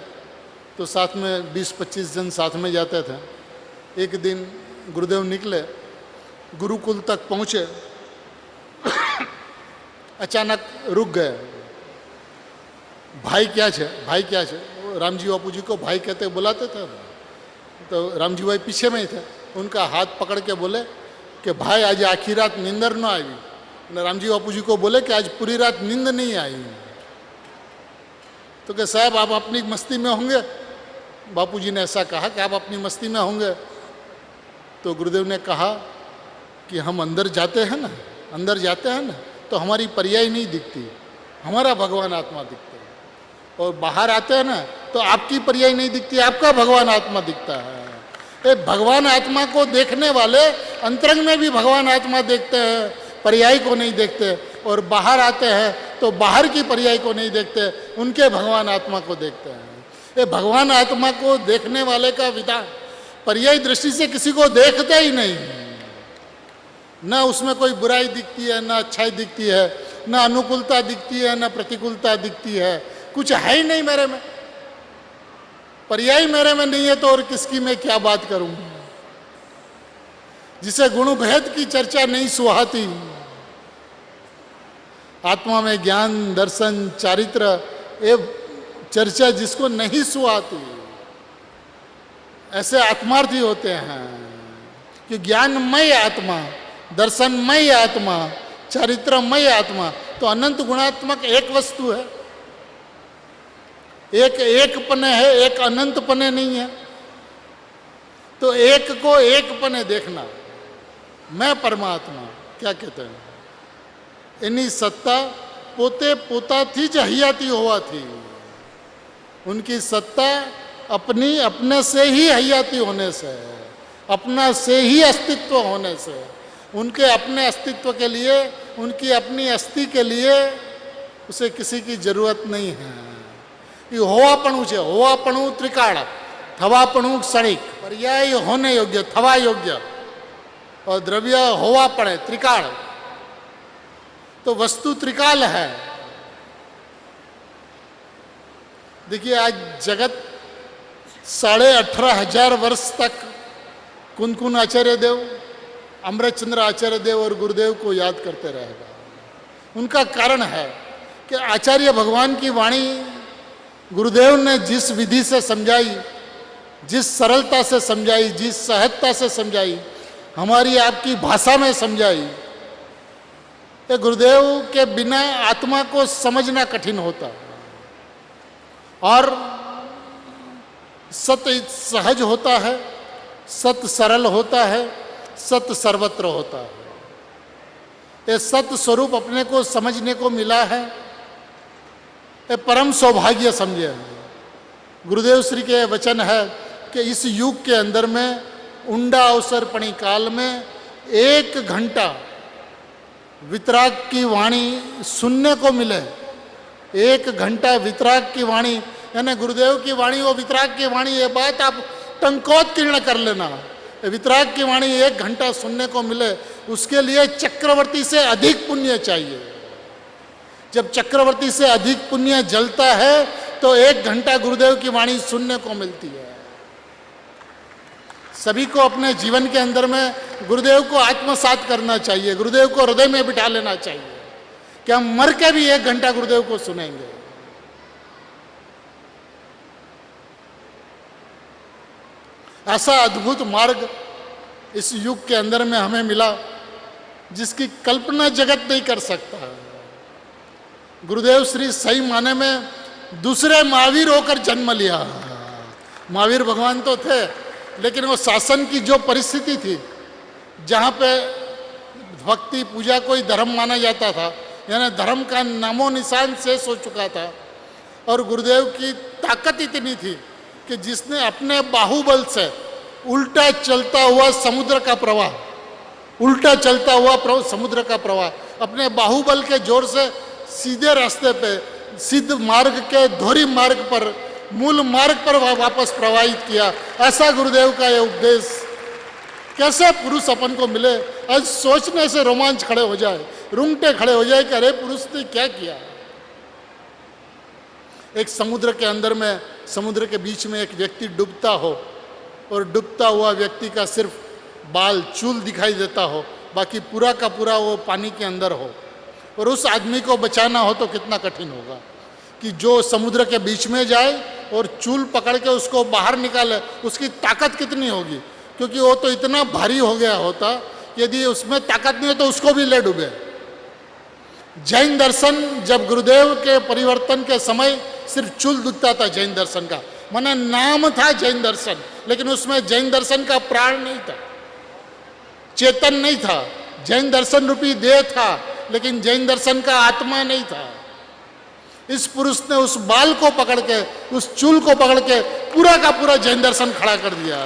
तो साथ में 20-25 जन साथ में जाते थे। एक दिन गुरुदेव निकले, गुरुकुल तक पहुंचे, अचानक रुक गए। भाई क्या छे, भाई क्या छे? रामजी बापू जी को भाई कहते बुलाते थे, तो रामजी भाई पीछे में ही थे। उनका हाथ पकड़ के बोले कि भाई आज आखिरी रात नींदर ना आई। रामजी बापू जी को बोले कि आज पूरी रात नींद नहीं आई। तो कि साहब आप अपनी मस्ती में होंगे। बापूजी ने ऐसा कहा कि आप अपनी मस्ती में होंगे। तो गुरुदेव ने कहा कि हम अंदर जाते हैं ना, अंदर जाते हैं ना, तो हमारी पर्याय नहीं दिखती, हमारा भगवान आत्मा दिखता है। और बाहर आते हैं ना तो आपकी पर्याय नहीं दिखती, आपका भगवान आत्मा दिखता है। ये भगवान आत्मा को देखने वाले अंतरंग में भी भगवान आत्मा देखते हैं, पर्याय को नहीं देखते। और बाहर आते हैं तो बाहर की पर्याय को नहीं देखते, उनके भगवान आत्मा को देखते हैं। ये भगवान आत्मा को देखने वाले का विधान पर्याय दृष्टि से किसी को देखते ही नहीं। ना उसमें कोई बुराई दिखती है, ना अच्छाई दिखती है, ना अनुकूलता दिखती है, ना प्रतिकूलता दिखती है, कुछ है ही नहीं मेरे में। पर्याय मेरे में नहीं है तो और किसकी मैं क्या बात करूं? जिसे गुण भेद की चर्चा नहीं सुहाती, आत्मा में ज्ञान, दर्शन, चारित्र, ये चर्चा जिसको नहीं सुहाती, ऐसे आत्मार्थी होते हैं कि ज्ञानमय आत्मा, दर्शनमय आत्मा, चारित्रमय आत्मा तो अनंत गुणात्मक एक वस्तु है। एक पने है, एक अनंत पने नहीं है। तो एक को एक पने देखना, मैं परमात्मा क्या कहते हैं, એની સત્તા પોતે પોતાથી જ હયાતી હોવાથી, उनकी सत्ता अपनी अपने से ही हयाती होने से, अपना से ही अस्तित्व होने से, उनके अपने अस्तित्व के लिए, उनकी अपनी अस्थि के लिए उसे किसी की जरूरत नहीं है। ये होवापणु છે, होवापणु त्रिकाल, थवापणु क्षणिक, पर्याय होने योग्य, थवा योग्य, और द्रव्य होवापणे त्रिकाल। तो वस्तु त्रिकाल है। देखिए, आज जगत 18,500 वर्ष तक कुन आचार्य देव, अमृतचंद्र आचार्य देव और गुरुदेव को याद करते रहेगा। उनका कारण है कि आचार्य भगवान की वाणी गुरुदेव ने जिस विधि से समझाई, जिस सरलता से समझाई, जिस सहजता से समझाई, हमारी आपकी भाषा में समझाई, ये गुरुदेव के बिना आत्मा को समझना कठिन होता। और सत्य सहज होता है, सत्य सरल होता है, सत्य सर्वत्र होता है। ये सत्य स्वरूप अपने को समझने को मिला है, ये परम सौभाग्य समझे। गुरुदेव श्री के वचन है कि इस युग के अंदर में उंडा अवसरपणी काल में 1 घंटा वितराग की वाणी सुनने को मिले। 1 घंटा वितराग की वाणी, यानी गुरुदेव की वाणी वो वितराग की वाणी, ये बात आप टंकोत्कीर्ण कर लेना। वितराग की वाणी 1 घंटा सुनने को मिले, उसके लिए चक्रवर्ती से अधिक पुण्य चाहिए। जब चक्रवर्ती से अधिक पुण्य जलता है तो 1 घंटा गुरुदेव की वाणी सुनने को मिलती है। सभी को अपने जीवन के अंदर में गुरुदेव को आत्मसात करना चाहिए, गुरुदेव को हृदय में बिठा लेना चाहिए कि हम मर के भी 1 घंटा गुरुदेव को सुनेंगे। ऐसा अद्भुत मार्ग इस युग के अंदर में हमें मिला जिसकी कल्पना जगत नहीं कर सकता। गुरुदेव श्री सही माने में दूसरे महावीर होकर जन्म लिया। महावीर भगवान तो थे, लेकिन वो शासन की जो परिस्थिति थी, जहाँ पे भक्ति पूजा कोई धर्म माना जाता था, यानी धर्म का नामो निशान शेष हो चुका था, और गुरुदेव की ताकत इतनी थी कि जिसने अपने बाहुबल से उल्टा चलता हुआ समुद्र का प्रवाह, उल्टा चलता हुआ समुद्र का प्रवाह अपने बाहुबल के जोर से सीधे रास्ते पे, सिद्ध मार्ग के धोरी मार्ग पर, मूल मार्ग पर वापस प्रवाहित किया। ऐसा गुरुदेव का ये उपदेश कैसे पुरुष अपन को मिले, आज सोचने से रोमांच खड़े हो जाए, रुंगटे खड़े हो जाए कि अरे पुरुष ने क्या किया। एक समुद्र के अंदर में, समुद्र के बीच में एक व्यक्ति डूबता हो, और डूबता हुआ व्यक्ति का सिर्फ बाल चूल दिखाई देता हो, बाकी पूरा का पूरा वो पानी के अंदर हो, और उस आदमी को बचाना हो तो कितना कठिन होगा कि जो समुद्र के बीच में जाए और चूल पकड़ के उसको बाहर निकाले, उसकी ताकत कितनी होगी, क्योंकि वो तो इतना भारी हो गया होता, यदि उसमें ताकत नहीं हो तो उसको भी ले डूबे। जैन दर्शन जब गुरुदेव के परिवर्तन के समय सिर्फ चूल दिखता था जैन दर्शन का, माने नाम था जैन दर्शन, लेकिन उसमें जैन दर्शन का प्राण नहीं था, चेतन नहीं था। जैन दर्शन रूपी देह था, लेकिन जैन दर्शन का आत्मा नहीं था। इस पुरुष ने उस बाल को पकड़ के, उस चूल को पकड़ के पूरा का पूरा जैन दर्शन खड़ा कर दिया।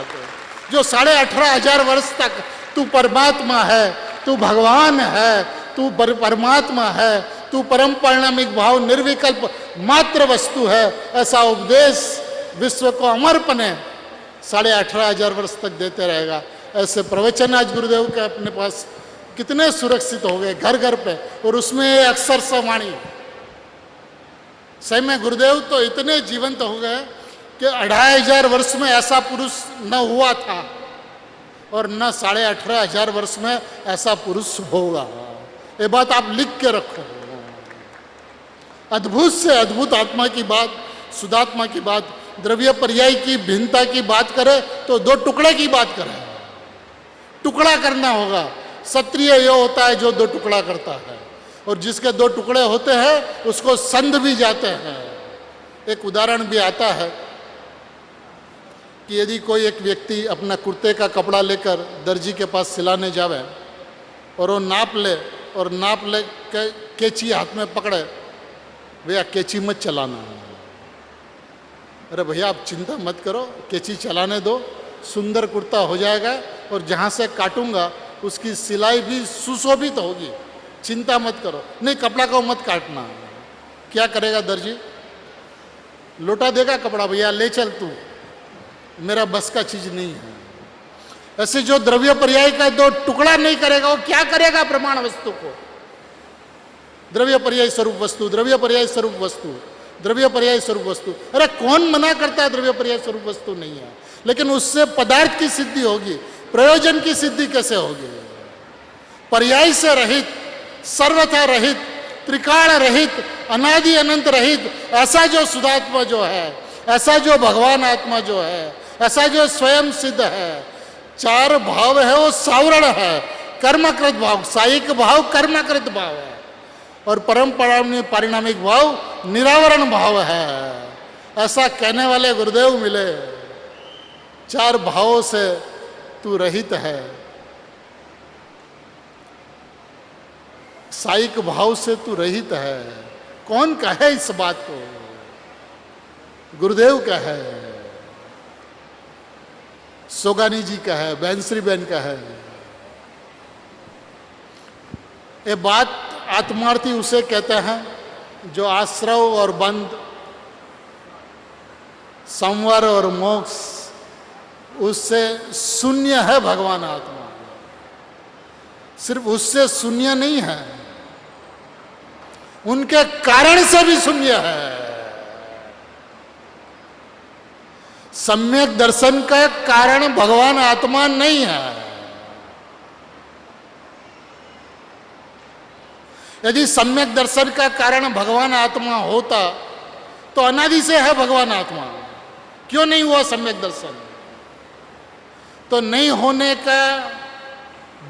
जो 18,500 वर्ष तक तू परमात्मा है, तू भगवान है, तू परमात्मा है, तू परम परिणामिक भाव निर्विकल्प मात्र वस्तु है, ऐसा उपदेश विश्व को अमरपने 18,500 वर्ष तक देते रहेगा। ऐसे प्रवचन आज गुरुदेव के अपने पास कितने सुरक्षित हो गए घर घर पे, और उसमें अक्सर वाणी। सही में गुरुदेव तो इतने जीवंत हो गए कि 2,500 वर्ष में ऐसा पुरुष न हुआ था, और न 18,500 वर्ष में ऐसा पुरुष होगा। ये बात आप लिख के रखो। अद्भुत से अद्भुत आत्मा की बात, शुद्धात्मा की बात, द्रव्य पर्याय की भिन्नता की बात करें तो 2 टुकड़े की बात करें। टुकड़ा करना होगा। क्षत्रिय ये होता है जो 2 टुकड़ा करता है, और जिसके 2 टुकड़े होते हैं उसको संध भी जाते हैं। एक उदाहरण भी आता है कि यदि कोई एक व्यक्ति अपना कुर्ते का कपड़ा लेकर दर्जी के पास सिलाने जावे, और वो नाप ले, और नाप ले के कैंची हाथ में पकड़े, भैया कैंची मत चलाना। अरे भैया आप चिंता मत करो, कैंची चलाने दो, सुंदर कुर्ता हो जाएगा, और जहाँ से काटूंगा उसकी सिलाई भी सुशोभित होगी, चिंता मत करो। नहीं, कपड़ा को मत काटना। क्या करेगा दर्जी? लौटा देगा कपड़ा, भैया ले चल तू, मेरा बस का चीज नहीं है। ऐसे जो द्रव्य पर्याय का 2 टुकड़ा नहीं करेगा, वो क्या करेगा प्रमाण वस्तु को? द्रव्य पर्याय स्वरूप वस्तु, द्रव्य पर्याय स्वरूप वस्तु, द्रव्य पर्याय स्वरूप वस्तु। अरे कौन मना करता है द्रव्य पर्याय स्वरूप वस्तु नहीं है, लेकिन उससे पदार्थ की सिद्धि होगी, प्रयोजन की सिद्धि कैसे होगी? पर्याय से रहित, सर्वथा रहित, त्रिकाण रहित, अनादि अनंत रहित, ऐसा जो शुद्धात्मा जो है, ऐसा जो भगवान आत्मा जो है, ऐसा जो स्वयं सिद्ध है, 4 भाव है वो सावरण है, कर्मकृत भाव, सायिक भाव कर्मकृत भाव है, और परम परिणामिक भाव निरावरण भाव है। ऐसा कहने वाले गुरुदेव मिले। 4 भावों से तू रहित है, सायिक भाव से तू रहित है। कौन कहे इस बात को? गुरुदेव का है, सोगानी जी का है, बैंश्री बहन का है। ये बात आत्मार्थी उसे कहते हैं जो आश्रव और बंध, संवर और मोक्ष, उससे शून्य है भगवान आत्मा। सिर्फ उससे शून्य नहीं है, उनके कारण से भी शून्य है। सम्यक दर्शन का कारण भगवान आत्मा नहीं है। यदि सम्यक दर्शन का कारण भगवान आत्मा होता तो अनादि से है भगवान आत्मा, क्यों नहीं हुआ सम्यक दर्शन? तो नहीं होने का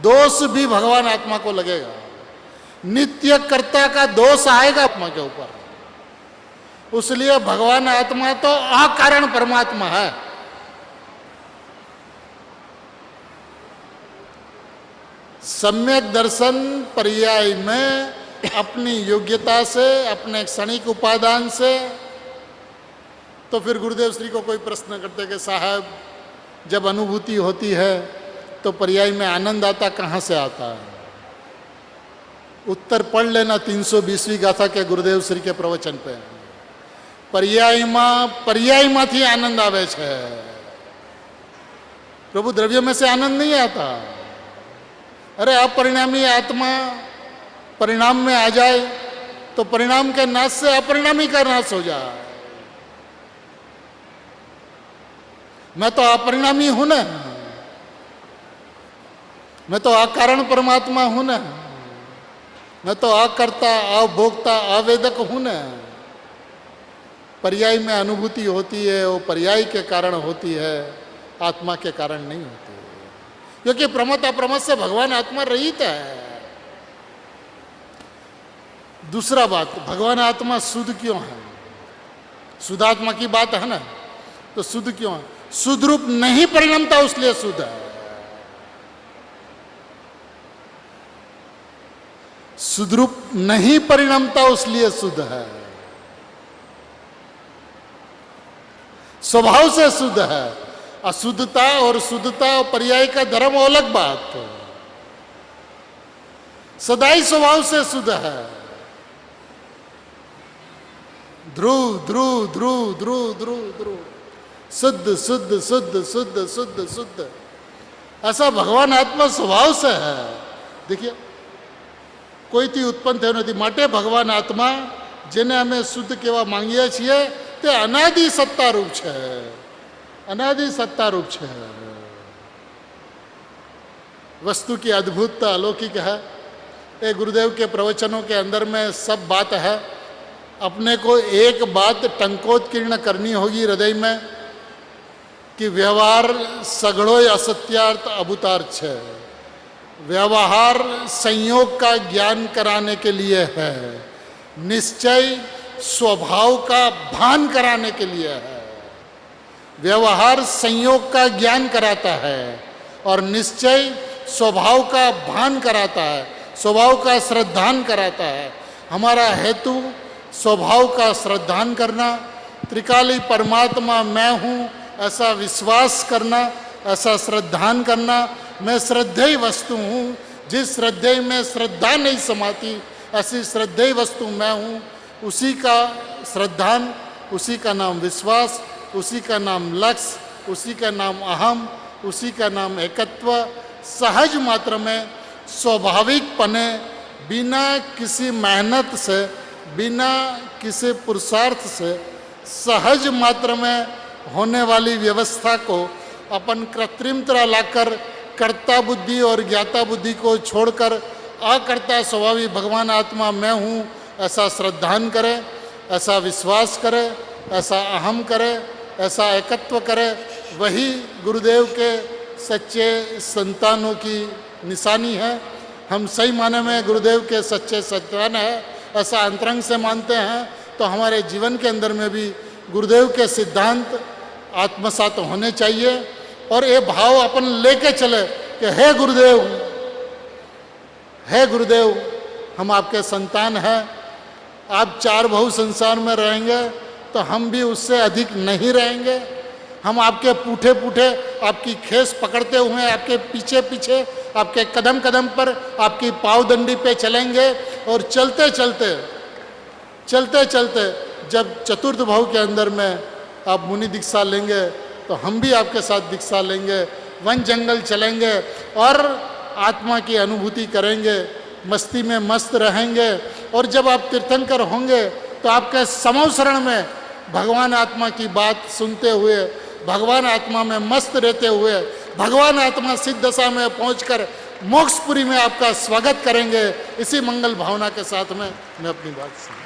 दोष भी भगवान आत्मा को लगेगा, नित्य कर्ता का दोष आएगा आत्मा के ऊपर। उसलिए भगवान आत्मा तो अकारण परमात्मा है। सम्यक दर्शन पर्याय में अपनी योग्यता से, अपने क्षणिक उपादान से, तो फिर गुरुदेव श्री को कोई प्रश्न करते कि साहब जब अनुभूति होती है तो पर्याय में आनंद आता कहाँ से आता है? उत्तर पढ़ लेना 320वीं गाथा के गुरुदेव श्री के प्रवचन पे। पर्याय माथी आनंद आवे छे, प्रभु द्रव्य में से आनंद नहीं आता। अरे अपरिणामी आत्मा परिणाम में आ जाए तो परिणाम के नाश से अपरिणामी का नाश हो जाए। मैं तो अपरिणामी हूं ना, मैं तो अकारण परमात्मा हूं ना, मैं तो अकर्ता, अभोक्ता, अवेदक हूं ना। पर्याय में अनुभूति होती है, वो पर्याय के कारण होती है, आत्मा के कारण नहीं होती है। क्योंकि प्रमत अप्रमत से भगवान आत्मा रहित है। दूसरा बात, भगवान आत्मा शुद्ध क्यों है? शुद्धात्मा की बात है ना, तो शुद्ध क्यों है? शुद्ध रूप नहीं परिणमता उसलिए शुद्ध है। शुद्ध रूप नहीं परिणमता उसलिए शुद्ध है, स्वभाव से शुद्ध है। अशुद्धता और शुद्धता और पर्याय का धर्म अलग बात। सदाई स्वभाव से शुद्ध है। ध्रुव ध्रुव ध्रुव ध्रुव ध्रुव ध्रुव, शुद्ध शुद्ध शुद्ध शुद्ध शुद्ध शुद्ध, ऐसा भगवान आत्मा स्वभाव से है। देखिए कोईથી ઉત્પન્ન થયો નથી, માટે ભગવાન આત્મા જેને અમે શુદ્ધ કહેવા માંગીએ છીએ તે અનાદિ સત્તારૂપ છે, अनादि सत्ता रूप है। वस्तु की अद्भुतता अलौकिक है। ये गुरुदेव के प्रवचनों के अंदर में सब बात है। अपने को एक बात टंकोत्कीर्ण करनी होगी हृदय में कि व्यवहार सगड़ो असत्यार्थ अभूतार्थ है। व्यवहार संयोग का ज्ञान कराने के लिए है, निश्चय स्वभाव का भान कराने के लिए है। व्यवहार संयोग का ज्ञान कराता है और निश्चय स्वभाव का भान कराता है, स्वभाव का श्रद्धान कराता है। हमारा हेतु स्वभाव का श्रद्धान करना, त्रिकाली परमात्मा मैं हूँ ऐसा विश्वास करना, ऐसा श्रद्धान करना। मैं श्रद्धेय वस्तु हूँ, जिस श्रद्धेय में श्रद्धा नहीं समाती ऐसी श्रद्धेय वस्तु मैं हूँ। उसी का श्रद्धान, उसी का नाम विश्वास, उसी का नाम लक्ष्य, उसी का नाम अहम, उसी का नाम एकत्व। सहज मात्र में स्वाभाविक पने, बिना किसी मेहनत से, बिना किसी पुरुषार्थ से, सहज मात्र में होने वाली व्यवस्था को अपन कृत्रिमता लाकर कर्ता बुद्धि और ज्ञाता बुद्धि को छोड़कर अकर्ता स्वभावी भगवान आत्मा मैं हूँ ऐसा श्रद्धान करे, ऐसा विश्वास करे, ऐसा अहम करे, ऐसा एकत्व करे। वही गुरुदेव के सच्चे संतानों की निशानी है। हम सही माने में गुरुदेव के सच्चे संतान है, ऐसा अंतरंग से मानते हैं। तो हमारे जीवन के अंदर में भी गुरुदेव के सिद्धांत आत्मसात होने चाहिए और ये भाव अपन लेके चले कि हे गुरुदेव, हे गुरुदेव, हम आपके संतान हैं। आप चार बहु संसार में रहेंगे तो हम भी उससे अधिक नहीं रहेंगे। हम आपके पूठे पूठे, आपकी खेस पकड़ते हुए आपके पीछे पीछे, आपके कदम कदम पर, आपकी पावदंडी पे चलेंगे और चलते चलते चलते चलते जब चतुर्थ भाव के अंदर में आप मुनि दीक्षा लेंगे तो हम भी आपके साथ दीक्षा लेंगे, वन जंगल चलेंगे और आत्मा की अनुभूति करेंगे, मस्ती में मस्त रहेंगे। और जब आप तीर्थंकर होंगे तो आपके समवसरण में भगवान आत्मा की बात सुनते हुए, भगवान आत्मा में मस्त रहते हुए, भगवान आत्मा सिद्ध दशा में पहुंचकर मोक्षपुरी में आपका स्वागत करेंगे। इसी मंगल भावना के साथ में मैं अपनी बात सुन